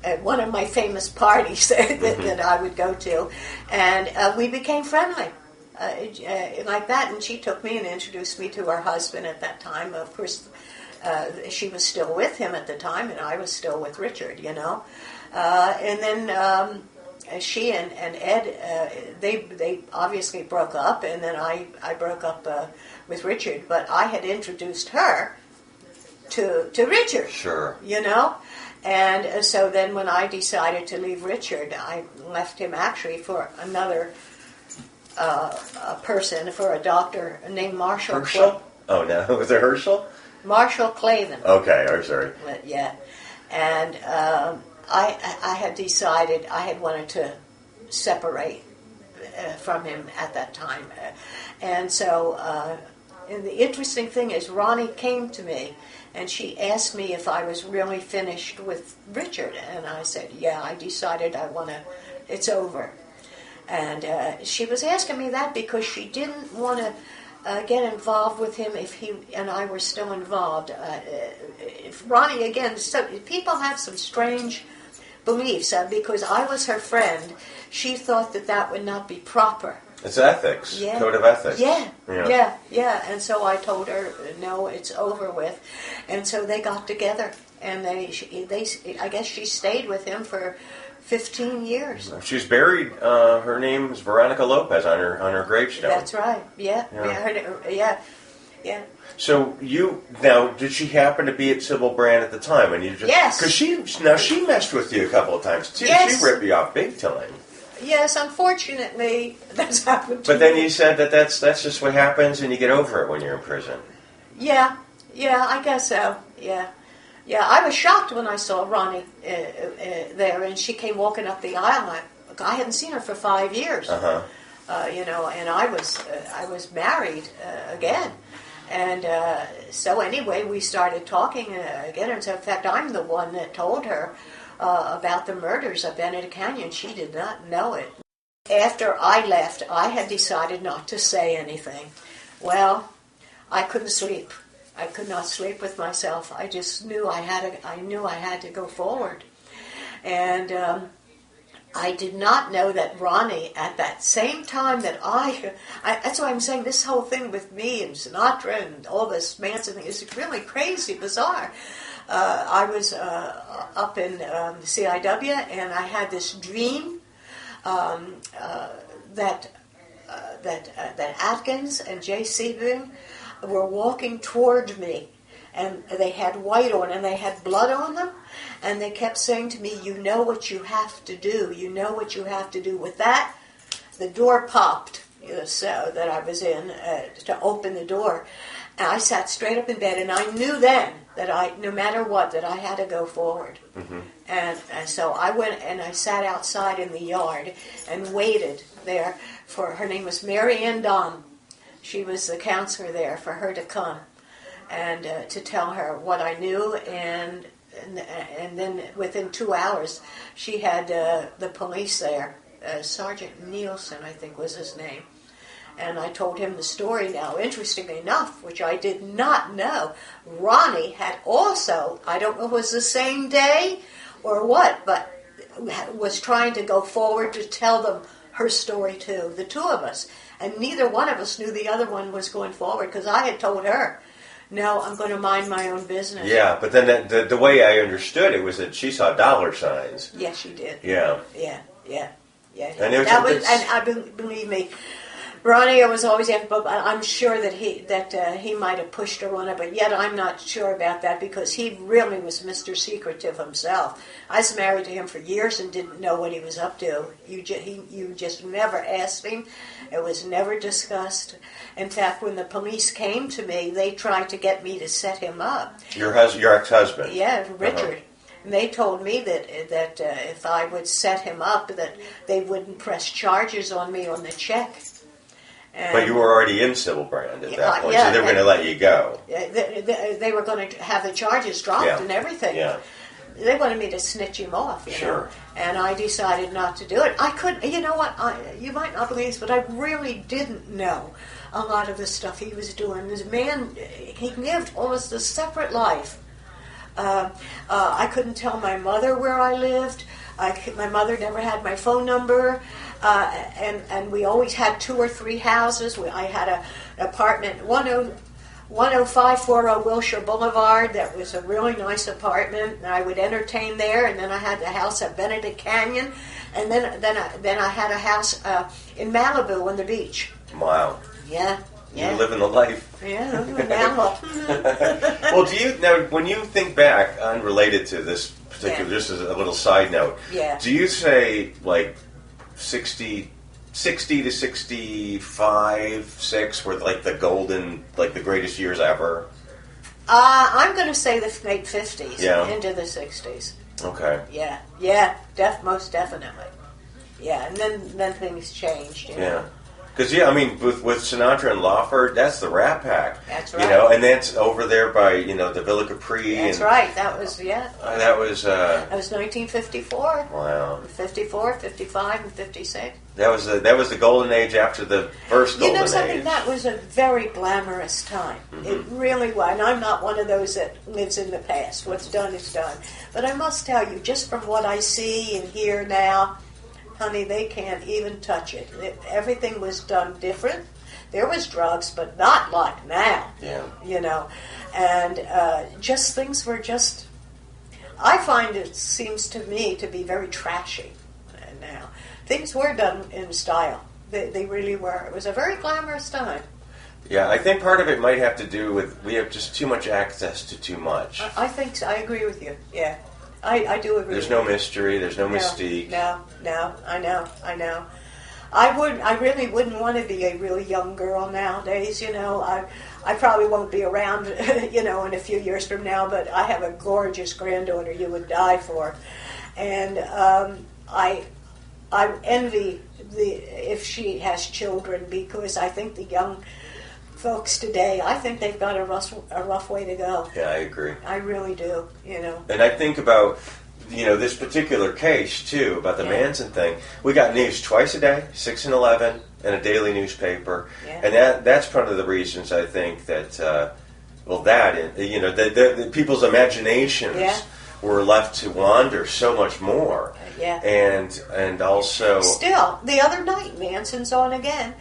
at one of my famous parties that I would go to. And we became friendly. Like that, and she took me and introduced me to her husband at that time. Of course, she was still with him at the time, and I was still with Richard, and then she and Ed, they obviously broke up, and then I broke up with Richard, but I had introduced her to Richard. Sure. And so then when I decided to leave Richard, I left him actually for another a person, for a doctor named Marshall. Herschel? Oh, no. Was it Herschel? Marshall Clavin. Okay, I'm sorry. Yeah. And I had decided I had wanted to separate from him at that time. And so And the interesting thing is, Ronnie came to me, and she asked me if I was really finished with Richard, and I said, yeah, I decided it's over. And she was asking me that because she didn't want to get involved with him if he and I were still involved. If Ronnie, again, so people have some strange beliefs. Because I was her friend, she thought that would not be proper. It's ethics, yeah. Code of ethics. Yeah. And so I told her, no, it's over with. And so they got together, and I guess she stayed with him for 15 years. She's buried. Her name is Veronica Lopez on her gravestone. That's right. Yeah. So did she happen to be at Sybil Brand at the time? And you just, yes. Because she messed with you a couple of times too. Yes. She ripped you off big time. Yes, unfortunately, that's happened to me. But then you said that's just what happens, and you get over it when you're in prison. Yeah, I guess so. Yeah, I was shocked when I saw Ronnie there, and she came walking up the aisle. I hadn't seen her for 5 years. And I was married again, and so anyway, we started talking again. And so, in fact, I'm the one that told her about the murders of Benedict Canyon. She did not know it. After I left, I had decided not to say anything. Well, I couldn't sleep. I could not sleep with myself. I just knew I had to go forward. And I did not know that Ronnie, at that same time that that's why I'm saying this whole thing with me and Sinatra and all this Manson thing is really crazy, bizarre. I was up in CIW, and I had this dream that Atkins and Jay Sebring were walking toward me, and they had white on, and they had blood on them, and they kept saying to me, "You know what you have to do. You know what you have to do." With that, the door popped, so that I was in to open the door. And I sat straight up in bed, and I knew then that no matter what, that I had to go forward. Mm-hmm. And so I went and I sat outside in the yard and waited there for, her name was Mary Ann Don. She was the counselor there, for her to come and to tell her what I knew. And then within 2 hours, she had the police there. Sergeant Nielsen, I think was his name. And I told him the story now. Interestingly enough, which I did not know, Ronnie had also, I don't know if it was the same day or what, but was trying to go forward to tell them her story too, the two of us. And neither one of us knew the other one was going forward, because I had told her, no, I'm going to mind my own business. Yeah, but then the way I understood it was that she saw dollar signs. Yes, she did. Yeah. And believe me, Ronnie was always after, but I'm sure that he might have pushed her on it, but yet I'm not sure about that, because he really was Mr. Secretive himself. I was married to him for years and didn't know what he was up to. You just never asked him. It was never discussed. In fact, when the police came to me, they tried to get me to set him up. Your ex-husband? Yeah, Richard. And they told me that if I would set him up, that they wouldn't press charges on me on the check. But you were already in Sybil Brand at that point, so they were going to let you go. They were going to have the charges dropped and everything. Yeah. They wanted me to snitch him off, Sure. know? And I decided not to do it. I couldn't, you know what, you might not believe this, but I really didn't know a lot of the stuff he was doing. This man, he lived almost a separate life. I couldn't tell my mother where I lived. My mother never had my phone number. And we always had 2 or 3 houses. I had an apartment, 10540 Wilshire Boulevard. That was a really nice apartment. And I would entertain there. And then I had the house at Benedict Canyon. And then I had a house in Malibu on the beach. Wow. Yeah. You're living the life. Yeah, I'm doing now. Well, when you think back, unrelated to this particular, just as a little side note, do you say like 60 to 65, 6 were like the golden, like the greatest years ever? I'm going to say the late 50s into the 60s. Okay. Yeah, most definitely. Yeah, and then things changed. You know? Because, yeah, I mean, with Sinatra and Lawford, that's the Rat Pack. That's right. You know, and that's over there by, you know, the Villa Capri. That's right. That was, yeah. That was... that was 1954. Wow. 54, 55, and 56. That was the golden age after the first golden age. You know something? That was a very glamorous time. Mm-hmm. It really was. And I'm not one of those that lives in the past. What's done is done. But I must tell you, just from what I see and hear now, honey, they can't even touch it. Everything was done different. There was drugs, but not like now. Yeah. You know, and just things were just. I find it seems to me to be very trashy now. Things were done in style. They really were. It was a very glamorous time. Yeah, I think part of it might have to do with we have just too much access to too much. I think so. I agree with you. Yeah. I do agree. There's no mystery. There's no mystique. No. I know. I really wouldn't want to be a really young girl nowadays. You know, I probably won't be around, you know, in a few years from now. But I have a gorgeous granddaughter you would die for, and I envy if she has children, because I think the young folks today, I think they've got a rough way to go. Yeah, I agree. I really do, you know. And I think about, you know, this particular case, too, about the Manson thing. We got news twice a day, 6 and 11, in a daily newspaper. Yeah. And that's part of the reasons I think that, you know, the people's imaginations were left to wander so much more. Yeah. And also... Still, the other night, Manson's on again.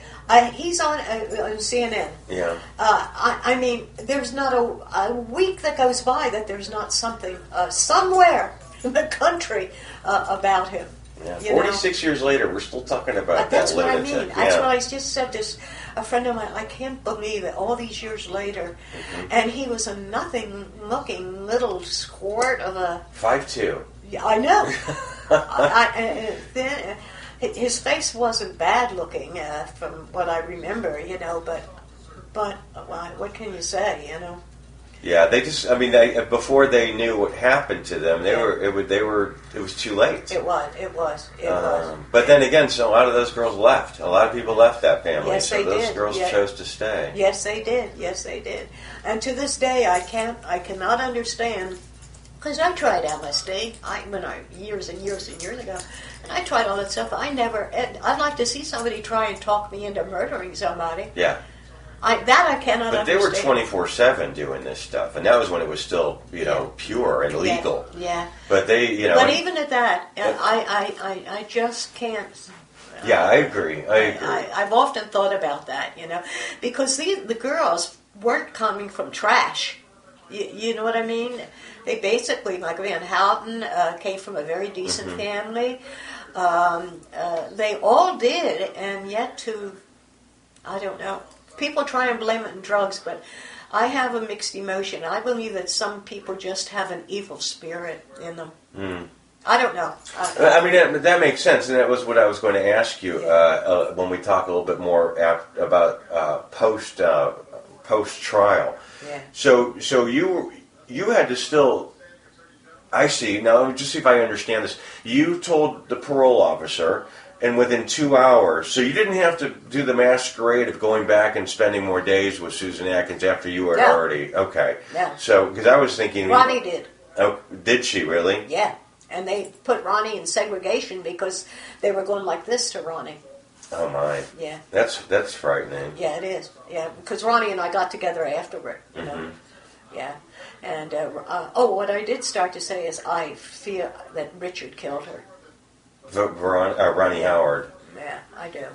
He's on CNN. Yeah. I mean, there's not a week that goes by that there's not something somewhere in the country about him. Yeah. 46 years later, we're still talking about that's that what lunatic. I mean. That's what I just said to a friend of mine. I can't believe it. All these years later, and he was a nothing-looking little squirt of a 5'2". Yeah, I know. Then his face wasn't bad looking from what I remember, you know. But what can you say, you know? Yeah, they just. I mean, before they knew what happened to them, it was too late. It was. But then again, so a lot of those girls left. A lot of people left that family. Yes, so they those did. girls chose to stay. Yes, they did. And to this day, I cannot understand. Because I tried LSD, years and years and years ago, and I tried all that stuff. I'd like to see somebody try and talk me into murdering somebody. Yeah. I cannot understand. But they were 24/7 doing this stuff, and that was when it was still, you know, pure and legal. Yeah. But they, you know. But even at that, I just can't. Yeah, I agree. I've often thought about that, you know, because the girls weren't coming from trash. You know what I mean? They basically, like Van Houten, came from a very decent family. They all did, and yet I don't know. People try and blame it on drugs, but I have a mixed emotion. I believe that some people just have an evil spirit in them. I don't know. I mean, that makes sense, and that was what I was going to ask you when we talk a little bit more about post-trial. Yeah. So you had to still. I see. Now, just see if I understand this. You told the parole officer, and within 2 hours, so you didn't have to do the masquerade of going back and spending more days with Susan Atkins after you had already. Okay. Yeah. So, because I was thinking. Ronnie did. Oh, did she really? Yeah. And they put Ronnie in segregation because they were going like this to Ronnie. Oh my! Yeah, that's frightening. Yeah, it is. Yeah, because Ronnie and I got together afterward. You know. Yeah, and what I did start to say is I fear that Richard killed her. Ronnie Howard. Yeah, I do.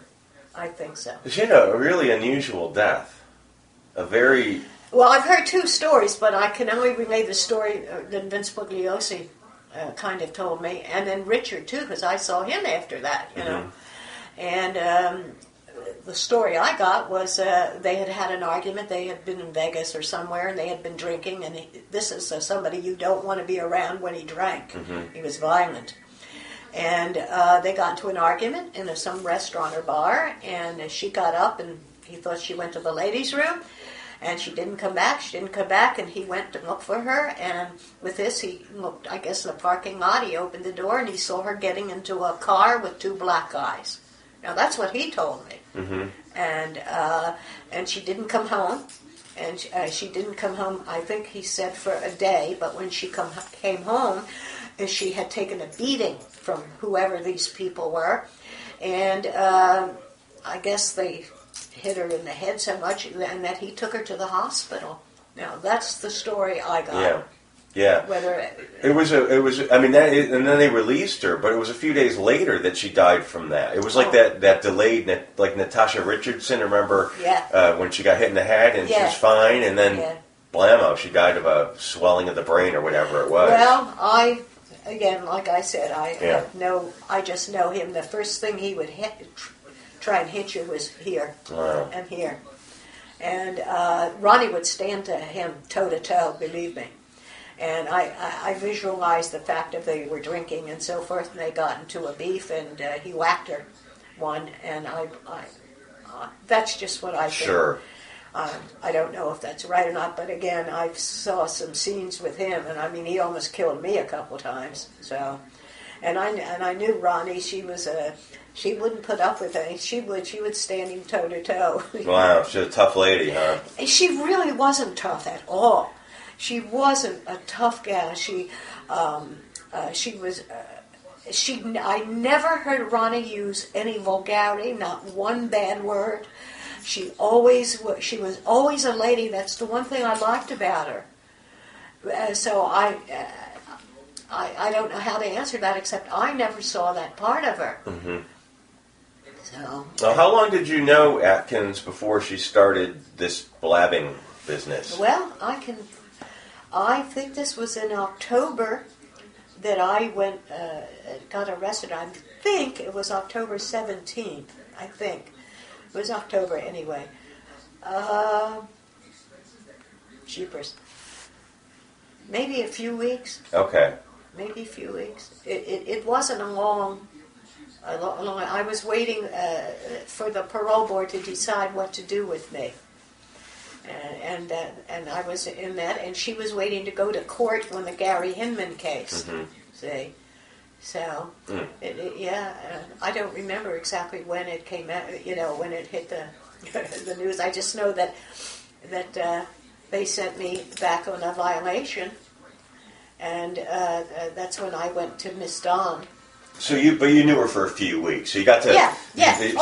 I think so. She had a really unusual death. A very. Well, I've heard two stories, but I can only relay the story that Vince Pugliosi kind of told me, and then Richard too, because I saw him after that. You know. And the story I got was they had an argument. They had been in Vegas or somewhere, and they had been drinking. And this is somebody you don't want to be around when he drank. He was violent. And they got into an argument in some restaurant or bar, and she got up, and he thought she went to the ladies' room. And she didn't come back, and he went to look for her, and with this, he looked, I guess, in the parking lot. He opened the door, and he saw her getting into a car with two black guys. Now that's what he told me. Mm-hmm. And she didn't come home. And she didn't come home, I think he said, for a day. But when she came home, she had taken a beating from whoever these people were. And I guess they hit her in the head so much and that he took her to the hospital. Now, that's the story I got. Yeah. Yeah, Whether it was. I mean, and then they released her, but it was a few days later that she died from that. It was like that delayed, like Natasha Richardson. Remember? Yeah. When she got hit in the head and she was fine, and then blammo, she died of a swelling of the brain or whatever it was. Well, like I said, I just know him. The first thing he would try and hit you was here and here, and Ronnie would stand to him toe to toe. Believe me. And I visualized the fact that they were drinking and so forth, and they got into a beef, and he whacked her one, and I that's just what I think. Sure. I don't know if that's right or not, but again, I saw some scenes with him, and I mean, he almost killed me a couple times. So, and I knew Ronnie. She wouldn't put up with it. She would stand him toe to toe. Wow, she's a tough lady, huh? She really wasn't tough at all. She wasn't a tough gal. I never heard Ronnie use any vulgarity, not one bad word. She was always a lady. That's the one thing I liked about her. So I don't know how to answer that, except I never saw that part of her. Mm-hmm. So. Now, how long did you know Atkins before she started this blabbing business? Well, I think this was in October that I got arrested. I think it was October 17th. I think. It was October anyway. Jeepers. Maybe a few weeks. Okay. Maybe a few weeks. It wasn't a long. I was waiting for the parole board to decide what to do with me. And I was in that, and she was waiting to go to court when the Gary Hinman case. Mm-hmm. See, so I don't remember exactly when it came out. When it hit the news. I just know that they sent me back on a violation, and that's when I went to Miss Dawn. So you knew her for a few weeks. So you got to. Yeah.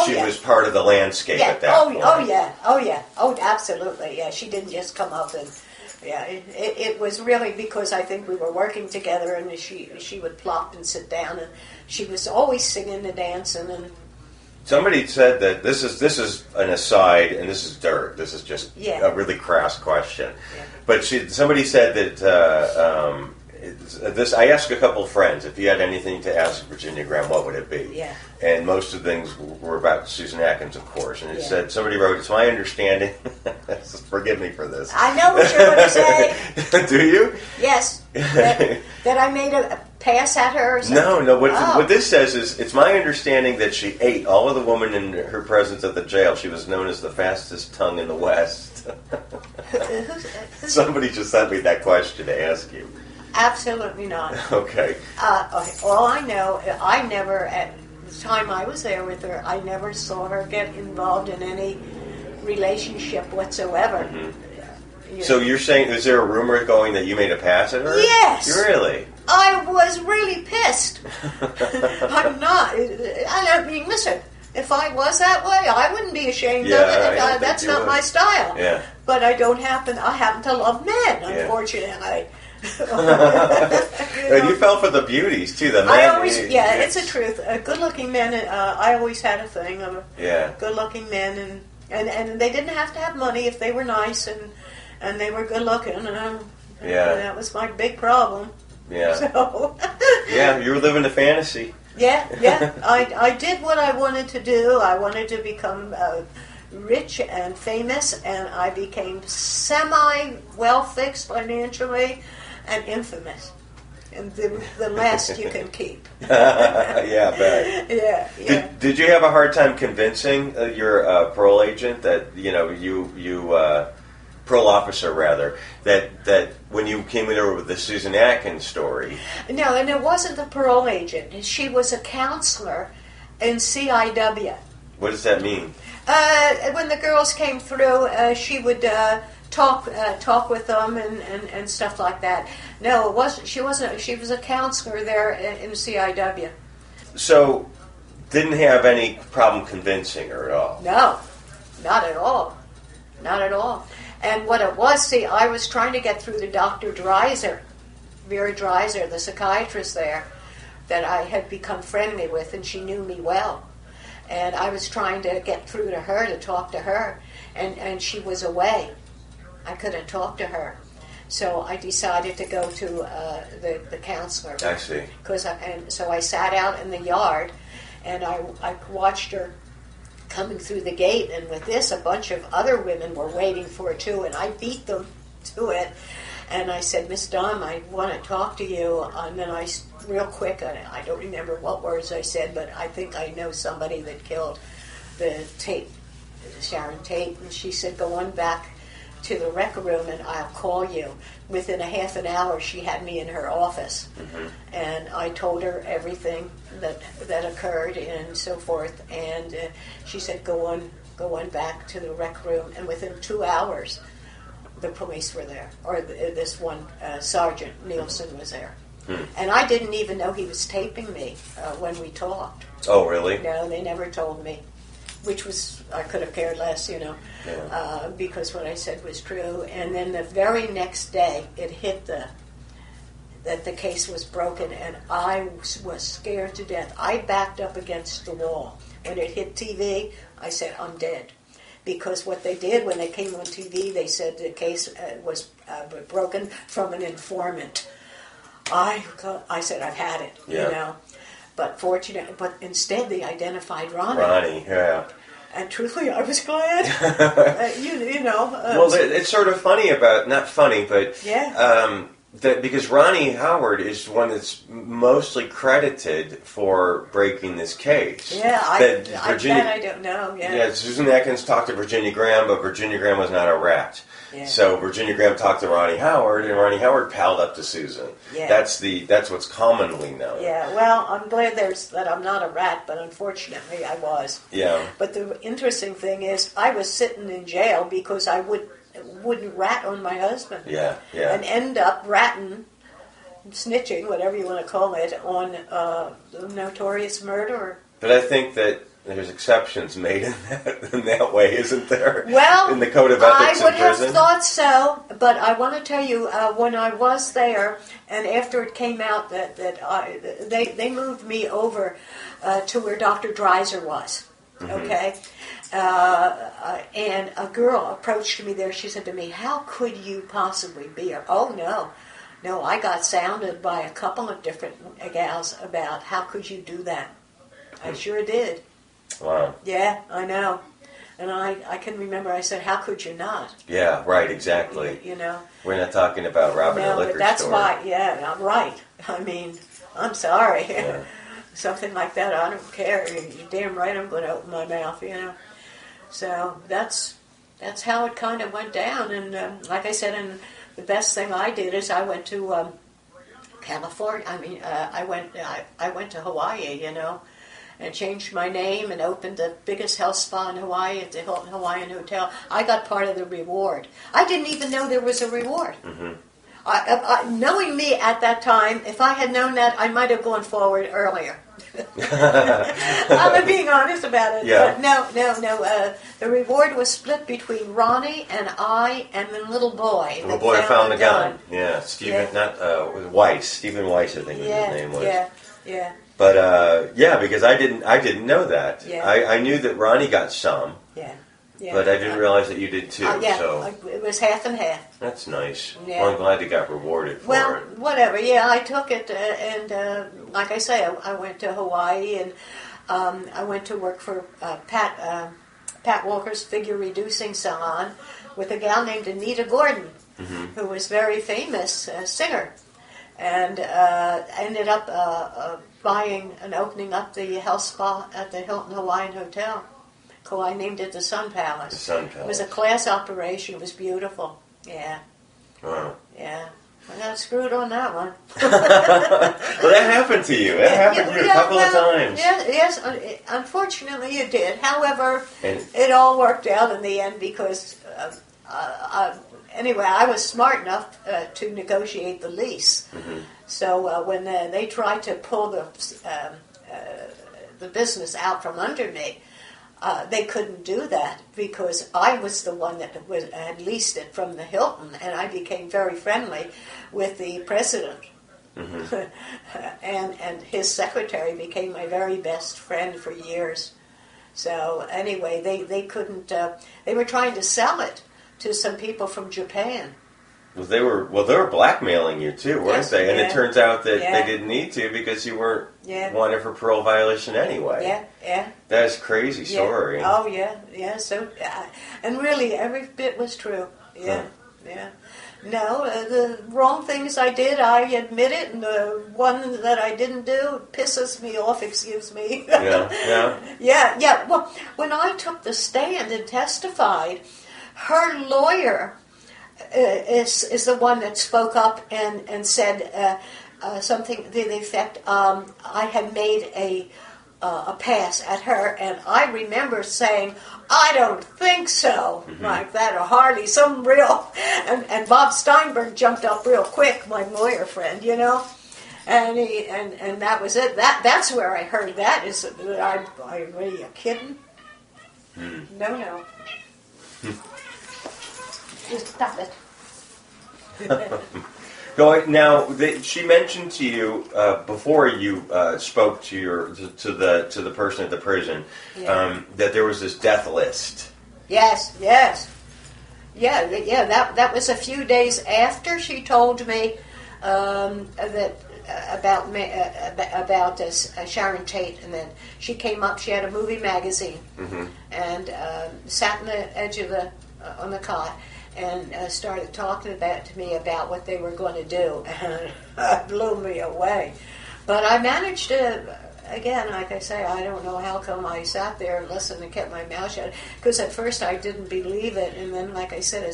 She was part of the landscape at that point. Oh, absolutely. Yeah, she didn't just come up and. Yeah, it was really because I think we were working together, and she would plop and sit down, and she was always singing and dancing. And somebody said that this is an aside, and this is dirt. This is just a really crass question. Yeah. But somebody said that. I asked a couple of friends if you had anything to ask Virginia Graham, what would it be? Yeah. And most of the things were about Susan Atkins, of course. And it said, somebody wrote, "It's my understanding." Forgive me for this. I know what you're going to say. Do you? Yes. That I made a pass at her or something? No. What this says is, it's my understanding that she ate all of the women in her presence at the jail. She was known as the fastest tongue in the West. Somebody just sent me that question to ask you. Absolutely not. Okay. All I know, I never, at the time I was there with her, I never saw her get involved in any relationship whatsoever. Mm-hmm. So you're saying, is there a rumor going that you made a pass at her? Yes. Really? I was really pissed. I'm not. I mean, listen, if I was that way, I wouldn't be ashamed of it. That's not my style. Yeah. But I happen to love men, unfortunately. You fell for the beauties too. The men. It's the truth. Good-looking men. I always had a thing of good-looking men, and they didn't have to have money if they were nice and they were good-looking. And that was my big problem. Yeah. So. You were living the fantasy. Yeah. I did what I wanted to do. I wanted to become rich and famous, and I became semi-well-fixed financially and infamous. And the last you can keep. Yeah, I bet. Yeah. Did you have a hard time convincing your parole agent that, parole officer rather, that when you came in over with the Susan Atkins story? No, and it wasn't the parole agent. She was a counselor in CIW. What does that mean? When the girls came through, she would talk with them and stuff like that. No, it wasn't. She wasn't. She was a counselor there in CIW. So, didn't have any problem convincing her at all? No, not at all. Not at all. And what it was, see, I was trying to get through to Dr. Dreiser, Vera Dreiser, the psychiatrist there, that I had become friendly with, and she knew me well. And I was trying to get through to her, to talk to her, and she was away. I couldn't talk to her. So I decided to go to the counselor. I see. So I sat out in the yard, and I watched her coming through the gate, and with this, a bunch of other women were waiting for her too, and I beat them to it. And I said, Miss Dunn, I want to talk to you. And then real quick, I don't remember what words I said, but I think I know somebody that killed the Sharon Tate. And she said, go on back to the rec room and I'll call you. Within a half an hour, she had me in her office. Mm-hmm. And I told her everything that occurred and so forth. And she said, go on back to the rec room. And within 2 hours, the police were there, or this one Sergeant Nielsen was there. And I didn't even know he was taping me when we talked. Oh, really? No, they never told me, which was, I could have cared less, because what I said was true. And then the very next day, it hit that the case was broken, and I was scared to death. I backed up against the wall. When it hit TV, I said, I'm dead. Because what they did when they came on TV, they said the case was broken from an informant. I said, I've had it, But instead they identified Ronnie. Ronnie, yeah. And truthfully, I was glad. Well, it's sort of funny not funny, but that because Ronnie Howard is one that's mostly credited for breaking this case. Yeah, I don't know. Yeah, Susan Atkins talked to Virginia Graham, but Virginia Graham was not a rat. Yeah. So Virginia Graham talked to Ronnie Howard, and Ronnie Howard palled up to Susan. Yeah. That's what's commonly known. Yeah, well, I'm glad that I'm not a rat, but unfortunately I was. Yeah. But the interesting thing is, I was sitting in jail because I wouldn't rat on my husband. Yeah, yeah. And end up ratting, snitching, whatever you want to call it, on the notorious murderer. But I think that there's exceptions made in that way, isn't there? Well, in the code of ethics I would in prison? have thought so, but I want to tell you, when I was there, and after it came out that they moved me over to where Dr. Dreiser was, okay? And a girl approached me there. She said to me, how could you possibly be here? Oh, no, I got sounded by a couple of different gals about how could you do that. I sure did. Wow. Yeah, I know. And I can remember I said, how could you not? Yeah, right, exactly. We're not talking about robbing a liquor store. That's why, I'm right. I mean, I'm sorry. Yeah. Something like that, I don't care. You're damn right I'm going to open my mouth, So that's how it kind of went down. And like I said, and the best thing I did is I went to California. I mean, I went to Hawaii, and changed my name and opened the biggest health spa in Hawaii at the Hilton Hawaiian Hotel. I got part of the reward. I didn't even know there was a reward. Mm-hmm. Knowing me at that time, if I had known that, I might have gone forward earlier. I'm being honest about it. Yeah. But no. The reward was split between Ronnie and I and the little boy. The boy found the gun. Yeah, Stephen, not Weiss. Stephen Weiss, I think his name was. Yeah. But because I didn't know that. Yeah. I knew that Ronnie got some. Yeah. But I didn't realize that you did too. So it was half and half. That's nice. Yeah. Well, I'm glad you got rewarded for it. Well, whatever. Yeah, I took it, and like I say, I went to Hawaii, and I went to work for Pat Walker's figure reducing salon with a gal named Anita Gordon, mm-hmm. who was very famous singer, and ended up buying and opening up the health spa at the Hilton Hawaiian Hotel. So I named it the Sun Palace. The Sun Palace. It was a class operation. It was beautiful. Yeah. Wow. Yeah. I got screwed on that one. Well, that happened to you. That happened to you a couple of times. Yes, unfortunately it did. However, it all worked out in the end because, anyway, I was smart enough to negotiate the lease. Mm-hmm. So when they tried to pull the business out from under me, they couldn't do that because I was the one that had leased it from the Hilton, and I became very friendly with the president. Mm-hmm. and his secretary became my very best friend for years. So anyway, they couldn't. They were trying to sell it to some people from Japan. Well, they were blackmailing you too, weren't they? And it turns out that they didn't need to because you weren't wanted for parole violation anyway. Yeah. That's a crazy story. Oh, yeah. So, and really, every bit was true. Yeah. No, the wrong things I did, I admit it, and the one that I didn't do pisses me off, excuse me. Yeah. Well, when I took the stand and testified, her lawyer is the one that spoke up and said something to the effect, I had made a pass at her, and I remember saying, I don't think so, like that, or hardly, some real, and Bob Steinberg jumped up real quick, my lawyer friend, you know, and he, and that was it. That's where I heard that. Is are you kidding? No. Just stop it. Now, she mentioned to you before you spoke to the person at the prison that there was this death list. Yes. Yeah. That was a few days after she told me that about Sharon Tate, and then she came up. She had a movie magazine and sat on the edge of on the cot. And started talking to me about what they were going to do, and it blew me away. But I managed to, again, like I say, I don't know how come I sat there and listened and kept my mouth shut, because at first I didn't believe it, and then, like I said,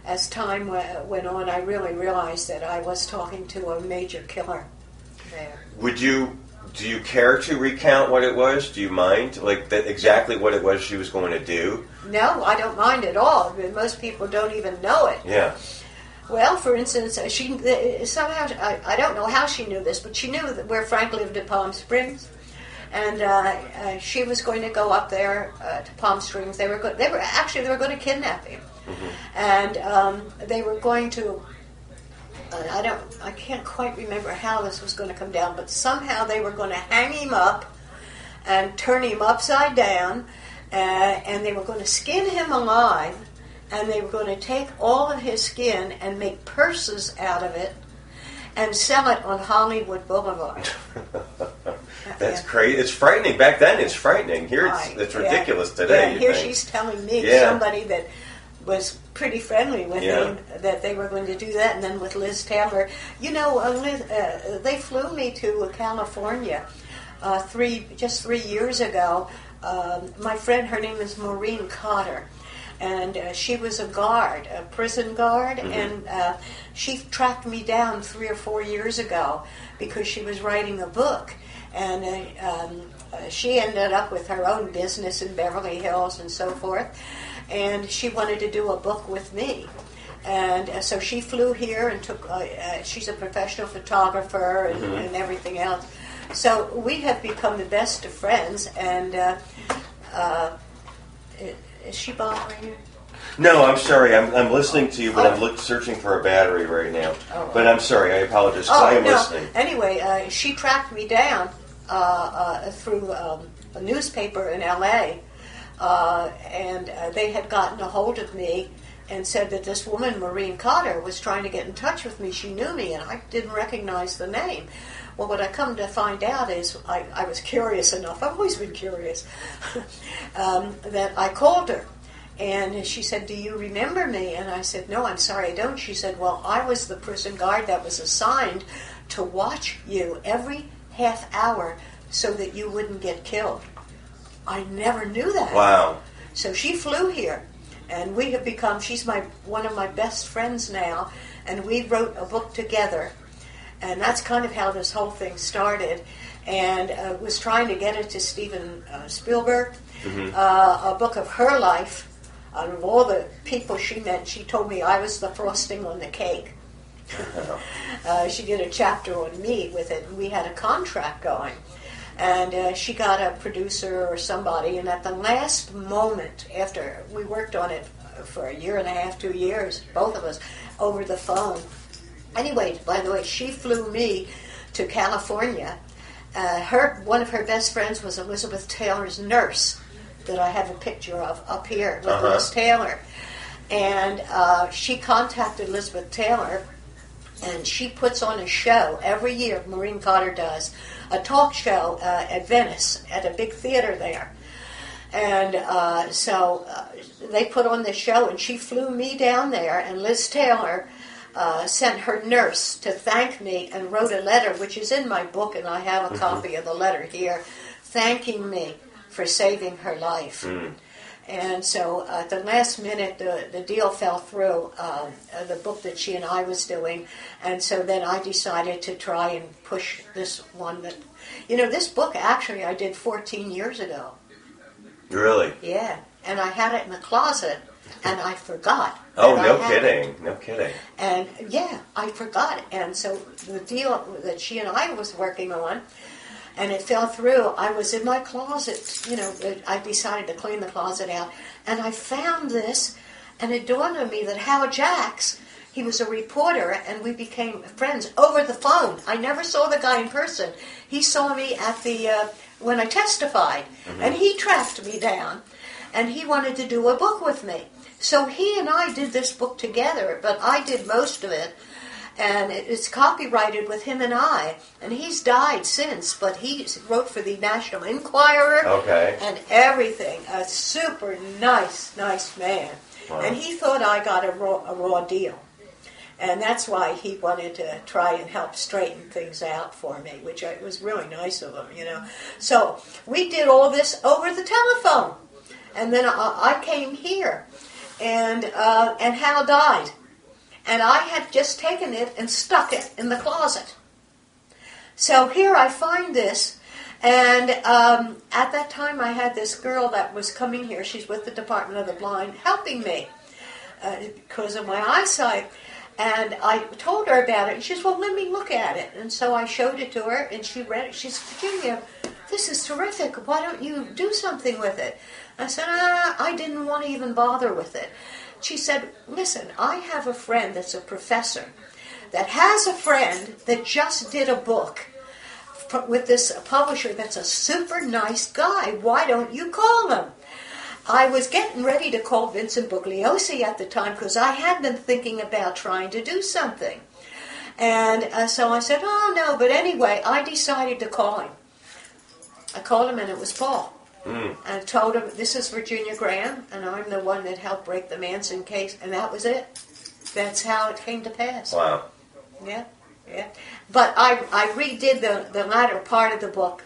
as time went on, I really realized that I was talking to a major killer there. Do you care to recount what it was? Do you mind, exactly what it was she was going to do? No, I don't mind at all. Most people don't even know it. Yeah. Well, for instance, she somehow, I don't know how she knew this, but she knew where Frank lived in Palm Springs, and she was going to go up there to Palm Springs. They were going to kidnap him, and they were going to. I can't quite remember how this was going to come down, but somehow they were going to hang him up and turn him upside down, and they were going to skin him alive, and they were going to take all of his skin and make purses out of it and sell it on Hollywood Boulevard. That's crazy. It's frightening. Back then, it's frightening. Here, it's ridiculous today. Yeah, here she's telling me, somebody that was pretty friendly with him, that they were going to do that. And then with Liz Taylor, you know, they flew me to California 3 years ago. My friend, her name is Maureen Cotter, and she was a guard, a prison guard, and she tracked me down 3 or 4 years ago because she was writing a book, and she ended up with her own business in Beverly Hills and so forth, and she wanted to do a book with me. And so she flew here and took, she's a professional photographer and everything else. So we have become the best of friends, and is she bothering you? No, I'm sorry. I'm listening to you, but I'm searching for a battery right now. Oh, but I'm sorry. I apologize. I am listening. Anyway, she tracked me down through a newspaper in L.A., and they had gotten a hold of me and said that this woman, Maureen Cotter, was trying to get in touch with me. She knew me, and I didn't recognize the name. Well, what I come to find out is I was curious enough. I've always been curious. That I called her. And she said, "Do you remember me?" And I said, "No, I'm sorry, I don't." She said, "Well, I was the prison guard that was assigned to watch you every half hour so that you wouldn't get killed." I never knew that. Wow. So she flew here, and we have become, she's one of my best friends now, and we wrote a book together. And that's kind of how this whole thing started. And was trying to get it to Steven Spielberg, a book of her life. Out of all the people she met, she told me I was the frosting on the cake. She did a chapter on me with it, and we had a contract going. And she got a producer or somebody, and at the last moment, after we worked on it for a year and a half, 2 years, both of us, over the phone. Anyway, by the way, she flew me to California. One of her best friends was Elizabeth Taylor's nurse, that I have a picture of up here with Liz Taylor. And she contacted Elizabeth Taylor, and she puts on a show every year, Maureen Cotter does, a talk show at Venice, at a big theater there. And so they put on this show, and she flew me down there, and Liz Taylor sent her nurse to thank me and wrote a letter, which is in my book, and I have a copy of the letter here, thanking me for saving her life. And so at the last minute, the deal fell through, the book that she and I was doing, and so then I decided to try and push this one that, this book actually I did 14 years ago. Really? Yeah, and I had it in the closet, and I forgot. Oh, no kidding. No kidding. And yeah, I forgot. And so the deal that she and I was working on, and it fell through, I was in my closet, I decided to clean the closet out, and I found this, and it dawned on me that Hal Jacks, he was a reporter, and we became friends over the phone. I never saw the guy in person. He saw me at when I testified, and he tracked me down, and he wanted to do a book with me. So he and I did this book together, but I did most of it, and it's copyrighted with him and I, and he's died since, but he wrote for the National Enquirer and everything. A super nice man. Wow. And he thought I got a raw deal. And that's why he wanted to try and help straighten things out for me, which was really nice of him, So we did all this over the telephone. And then I came here, and Hal died. And I had just taken it and stuck it in the closet. So here I find this, and at that time I had this girl that was coming here. She's with the Department of the Blind, helping me because of my eyesight. And I told her about it, and she said, well, let me look at it. And so I showed it to her, and she read it. She said, Virginia, this is terrific. Why don't you do something with it? I said, I didn't want to even bother with it. She said, listen, I have a friend that's a professor that has a friend that just did a book with this publisher that's a super nice guy. Why don't you call him? I was getting ready to call Vincent Bugliosi at the time because I had been thinking about trying to do something. And so I said, oh, no, but anyway, I decided to call him. I called him, and it was Paul. I told him, this is Virginia Graham, and I'm the one that helped break the Manson case, and that was it. That's how it came to pass. Wow. Yeah. But I redid the latter part of the book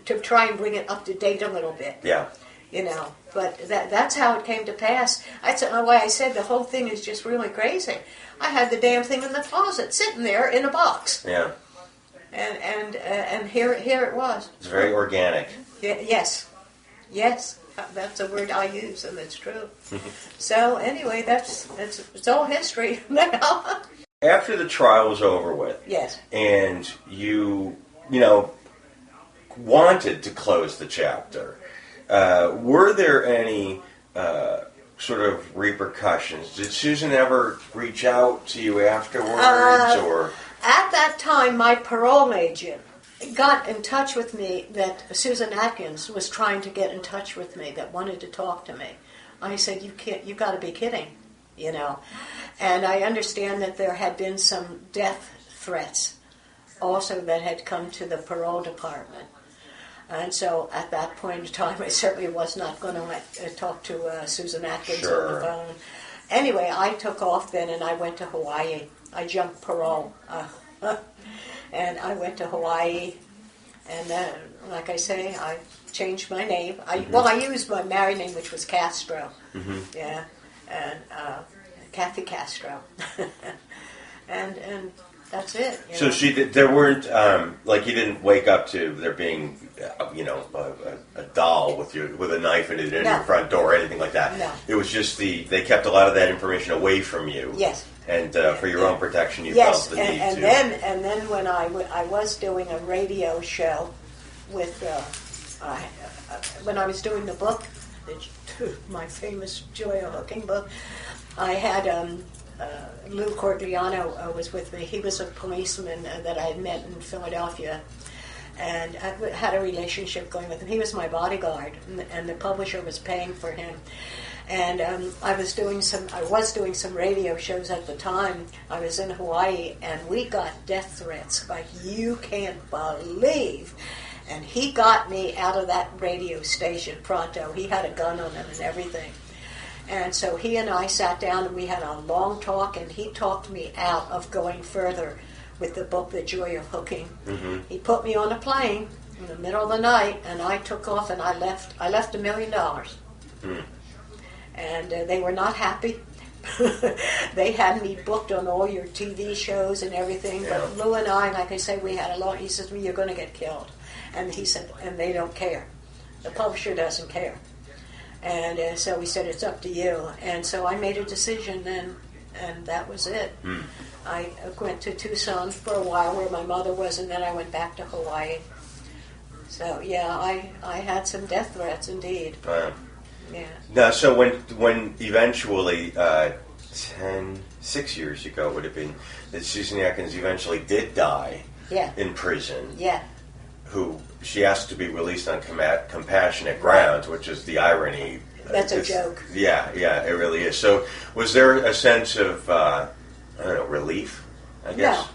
to try and bring it up to date a little bit. Yeah. But that's how it came to pass. That's why I said the whole thing is just really crazy. I had the damn thing in the closet, sitting there in a box. Yeah. And here it was. It's very organic. Yes, that's a word I use, and it's true. So anyway, it's all history now. After the trial was over with, yes, and you wanted to close the chapter, were there any sort of repercussions? Did Susan ever reach out to you afterwards, or? At that time, my parole agent got in touch with me, that Susan Atkins was trying to get in touch with me, that wanted to talk to me. I said, you got to be kidding, And I understand that there had been some death threats also that had come to the parole department. And so at that point in time, I certainly was not going to talk to Susan Atkins on the phone. Anyway, I took off then, and I went to Hawaii. I jumped parole. And I went to Hawaii, and then, like I say, I changed my name. I used my married name, which was Castro. Yeah, and Kathy Castro, and that's it. So there weren't you didn't wake up to there being a doll with a knife in it in your front door or anything like that. No. It was just they kept a lot of that information away from you. Yes. And for your own protection, you felt the need to. And then when I was doing a radio show with when I was doing the book, my famous Joy of Hooking book, I had Lou Cordiano was with me. He was a policeman that I had met in Philadelphia, and I had a relationship going with him. He was my bodyguard, and the publisher was paying for him. And I was doing some radio shows at the time. I was in Hawaii, and we got death threats like you can't believe. And he got me out of that radio station pronto. He had a gun on him and everything. And so he and I sat down and we had a long talk, and he talked me out of going further with the book, The Joy of Hooking. Mm-hmm. He put me on a plane in the middle of the night, and I took off and I left $1 million. Mm. And they were not happy. They had me booked on all your TV shows and everything. Yeah. But Lou and I, like I say, we had a long. He says, "Well, you're going to get killed," and he said, "And they don't care. The publisher doesn't care." And so he said, "It's up to you." And so I made a decision then, and that was it. Mm. I went to Tucson for a while, where my mother was, and then I went back to Hawaii. So yeah, I had some death threats indeed. Yeah. Now, so when eventually, 6 years ago it would have been, that Susan Atkins eventually did die in prison. Yeah. Who she asked to be released on compassionate grounds, which is the irony. That's a joke. Yeah, it really is. So was there a sense of, relief, I guess?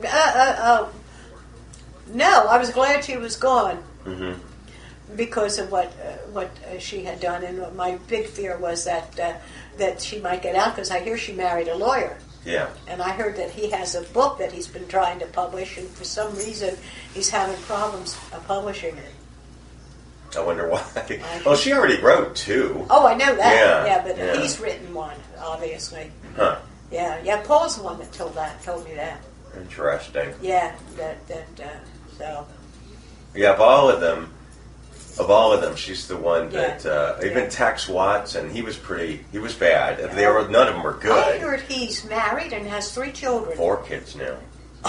No. No, I was glad she was gone. Mm-hmm. Because of what she had done, and my big fear was that she might get out, because I hear she married a lawyer. Yeah. And I heard that he has a book that he's been trying to publish, and for some reason he's having problems publishing it. I wonder why. Well, she already wrote two. Oh, I know that. Yeah, but he's written one, obviously. Huh. Yeah. Paul's the one that told me that. Interesting. Yeah. So. Yeah, of all of them, she's the one that even Tex Watson, he was bad. None of them were good. I heard he's married and has 3 children. 4 kids now.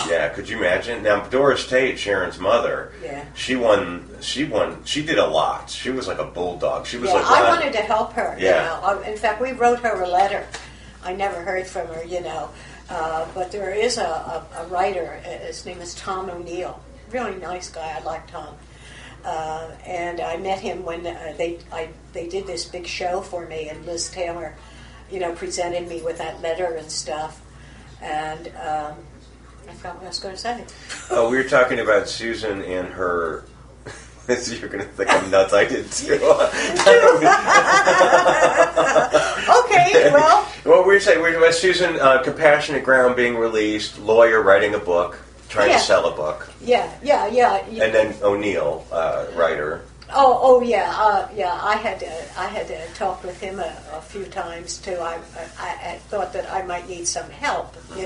Yeah, could you imagine? Now Doris Tate, Sharon's mother, she did a lot. She was like a bulldog. She was I wanted to help her. Yeah. In fact, we wrote her a letter. I never heard from her, but there is a writer. His name is Tom O'Neill. Really nice guy. I like Tom. And I met him when they did this big show for me, and Liz Taylor, presented me with that letter and stuff. And I forgot what I was going to say. Oh, we were talking about Susan and her. You're going to think I'm nuts. I did too. Okay, well. Well, we were saying about Susan, Compassionate Ground being released, lawyer writing a book. Trying to sell a book. Yeah. And then O'Neill, writer. Oh, yeah. I had talked with him a few times too. I thought that I might need some help. He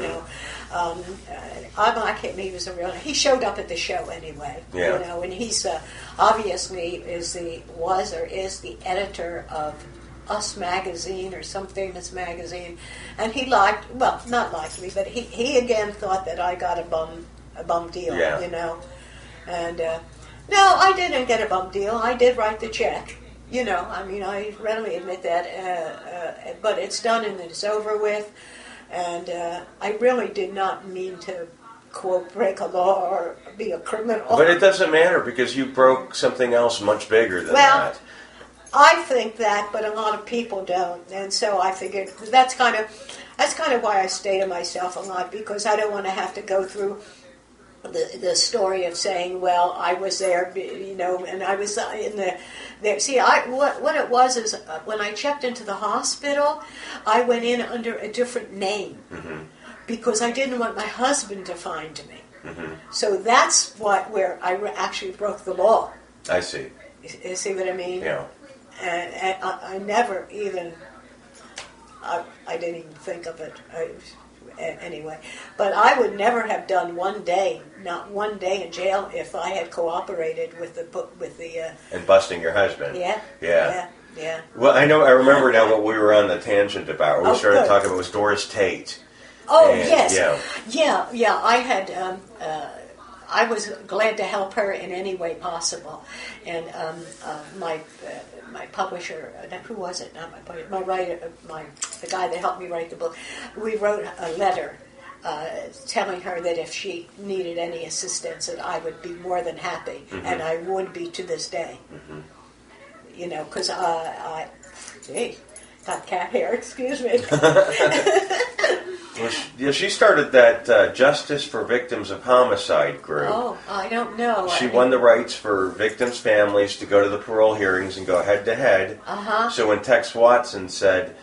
was he showed up at the show anyway. Yeah. And he's obviously is the editor of Us magazine or some famous magazine, and he not liked me, but he again thought that I got a bum deal, and no, I didn't get a bum deal. I did write the check, I readily admit that, but it's done and it's over with, and I really did not mean to, quote, break a law or be a criminal. But it doesn't matter, because you broke something else much bigger than that. I think that, but a lot of people don't, and so I figured that's kind of why I stay to myself a lot, because I don't want to have to go through the story of saying, well, I was there, and I was in there. See, what it was is when I checked into the hospital, I went in under a different name, because I didn't want my husband to find me. Mm-hmm. So that's where I actually broke the law. I see. You see what I mean? Yeah. And I never even I didn't even think of it. Anyway, but I would never have done not one day in jail if I had cooperated with the and busting your husband. Yeah. Well, I remember now what we were on the tangent about. We started talking about was Doris Tate. Oh, and, yes. Yeah. I had. I was glad to help her in any way possible, and my publisher, who was it? Not my publisher, my writer, the guy that helped me write the book. We wrote a letter telling her that if she needed any assistance, that I would be more than happy, and I would be to this day. You know, because got cat hair. Excuse me. Well, she started that Justice for Victims of Homicide group. Oh, I don't know. She won the rights for victims' families to go to the parole hearings and go head to head. So when Tex Watson said,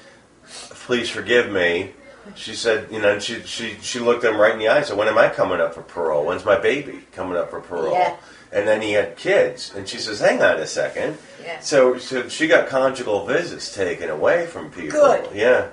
"Please forgive me," she said, she looked him right in the eye and said, "When am I coming up for parole? When's my baby coming up for parole?" Yeah. And then he had kids, and she says, "Hang on a second." Yeah. So she got conjugal visits taken away from people. Good. Yeah.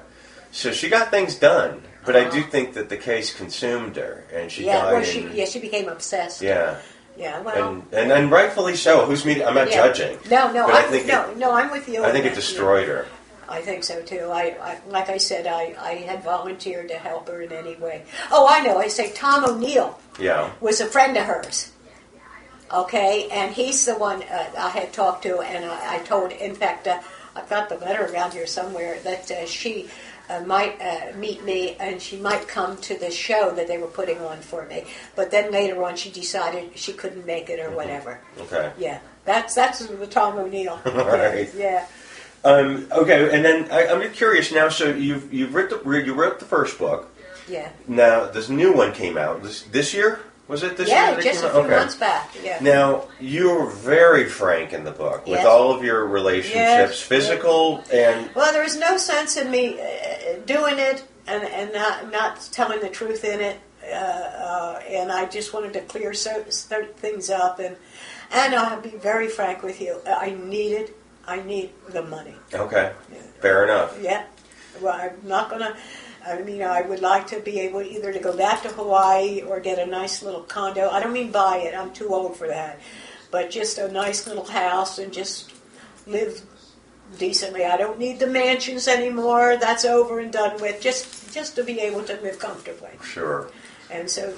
So she got things done. But I do think that the case consumed her, and she died. Well, she became obsessed. Yeah. Yeah. Well. And rightfully so. Who's me? I'm not judging. No. I'm with you. I think it destroyed her. I think so too. I like I said, I had volunteered to help her in any way. Oh, I know. I say Tom O'Neill. Yeah. Was a friend of hers. Okay, and he's the one I had talked to, and I told. In fact, I've got the letter around here somewhere that she might meet me, and she might come to the show that they were putting on for me. But then later on, she decided she couldn't make it or whatever. Okay. Yeah, that's the Tom O'Neill. All right. Yeah. Okay, and then I'm curious now. So you wrote the first book. Yeah. Now this new one came out this year. Was it this year? Yeah, just a few months back. Yeah. Now you were very frank in the book with all of your relationships, physical and. Well, there was no sense in me doing it and not telling the truth in it, and I just wanted to clear things up, and I'll be very frank with you. I need the money. Okay, fair enough. Yeah. Well, I'm not gonna. I mean, I would like to be able either to go back to Hawaii or get a nice little condo. I don't mean buy it. I'm too old for that. But just a nice little house and just live decently. I don't need the mansions anymore. That's over and done with. Just to be able to live comfortably. Sure. And so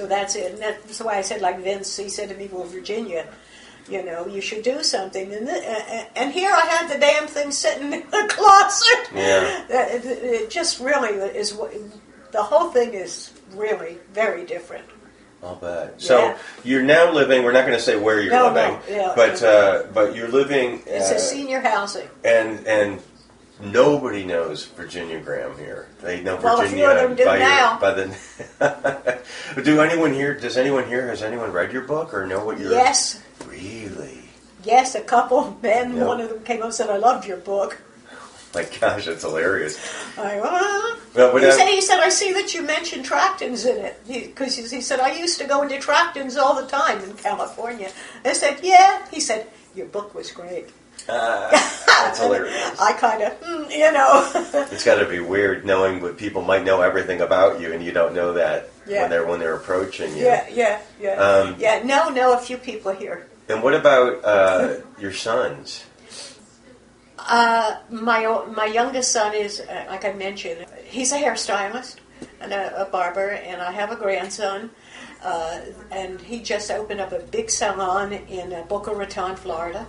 that's it. And that's why I said, like Vince, he said to me, well, Virginia, you should do something. And here I had the damn thing sitting in the closet. Yeah. It just really is. The whole thing is really very different. I'll bet. So you're now living. We're not going to say where you're living, but you're living. It's a senior housing. And nobody knows Virginia Graham here. They know Virginia. Well, a few of them do now. Does anyone here? Has anyone read your book or know what you're? Yes. Really? Yes, a couple of men. Yep. One of them came up and said, "I loved your book." My gosh, that's hilarious. He said, "I see that you mentioned Tractons in it." Because he said, "I used to go into Tractons all the time in California." I said, "Yeah." He said, "Your book was great." That's hilarious. I kind of, It's got to be weird knowing what people might know everything about you, and you don't know that when they're approaching you. Yeah. No, a few people here. And what about your sons? My youngest son is, like I mentioned, he's a hairstylist and a barber, and I have a grandson, and he just opened up a big salon in Boca Raton, Florida,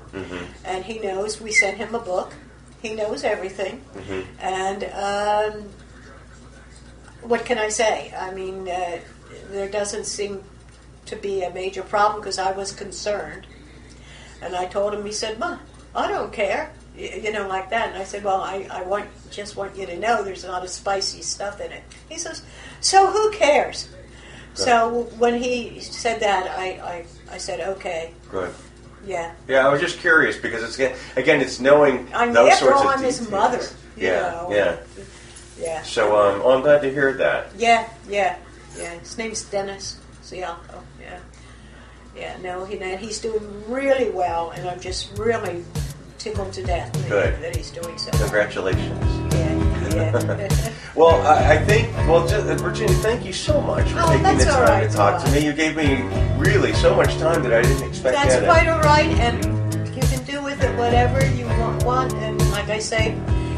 and he knows, we sent him a book, he knows everything, and what can I say? I mean, there doesn't seem to be a major problem because I was concerned, and I told him, he said, "Ma, I don't care." Like that. And I said, well, I just want you to know there's a lot of spicy stuff in it. He says, so who cares? Good. So when he said that, I said, okay. Good. Yeah. Yeah, I was just curious because it's knowing those sorts of details. His mother. Yeah. So I'm glad to hear that. Yeah. His name's Dennis Sialko. Yeah. No, he's doing really well, and I'm just really tickled to death that he's doing so. Congratulations. Yeah. Yeah. Well, I think, Virginia, thank you so much for taking the time to talk to me. You gave me really so much time that I didn't expect. That's quite all right, and you can do with it whatever you want, and like I say,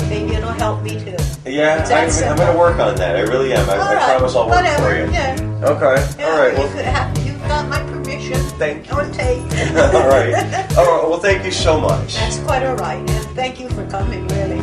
maybe it'll help me too. Yeah, I'm going to work on that. I really am. I promise I'll work for you. Yeah. Okay. Yeah, all right. You've got my permission. Thank you. On tape. All right. Well, thank you so much. That's quite all right, and thank you for coming, really.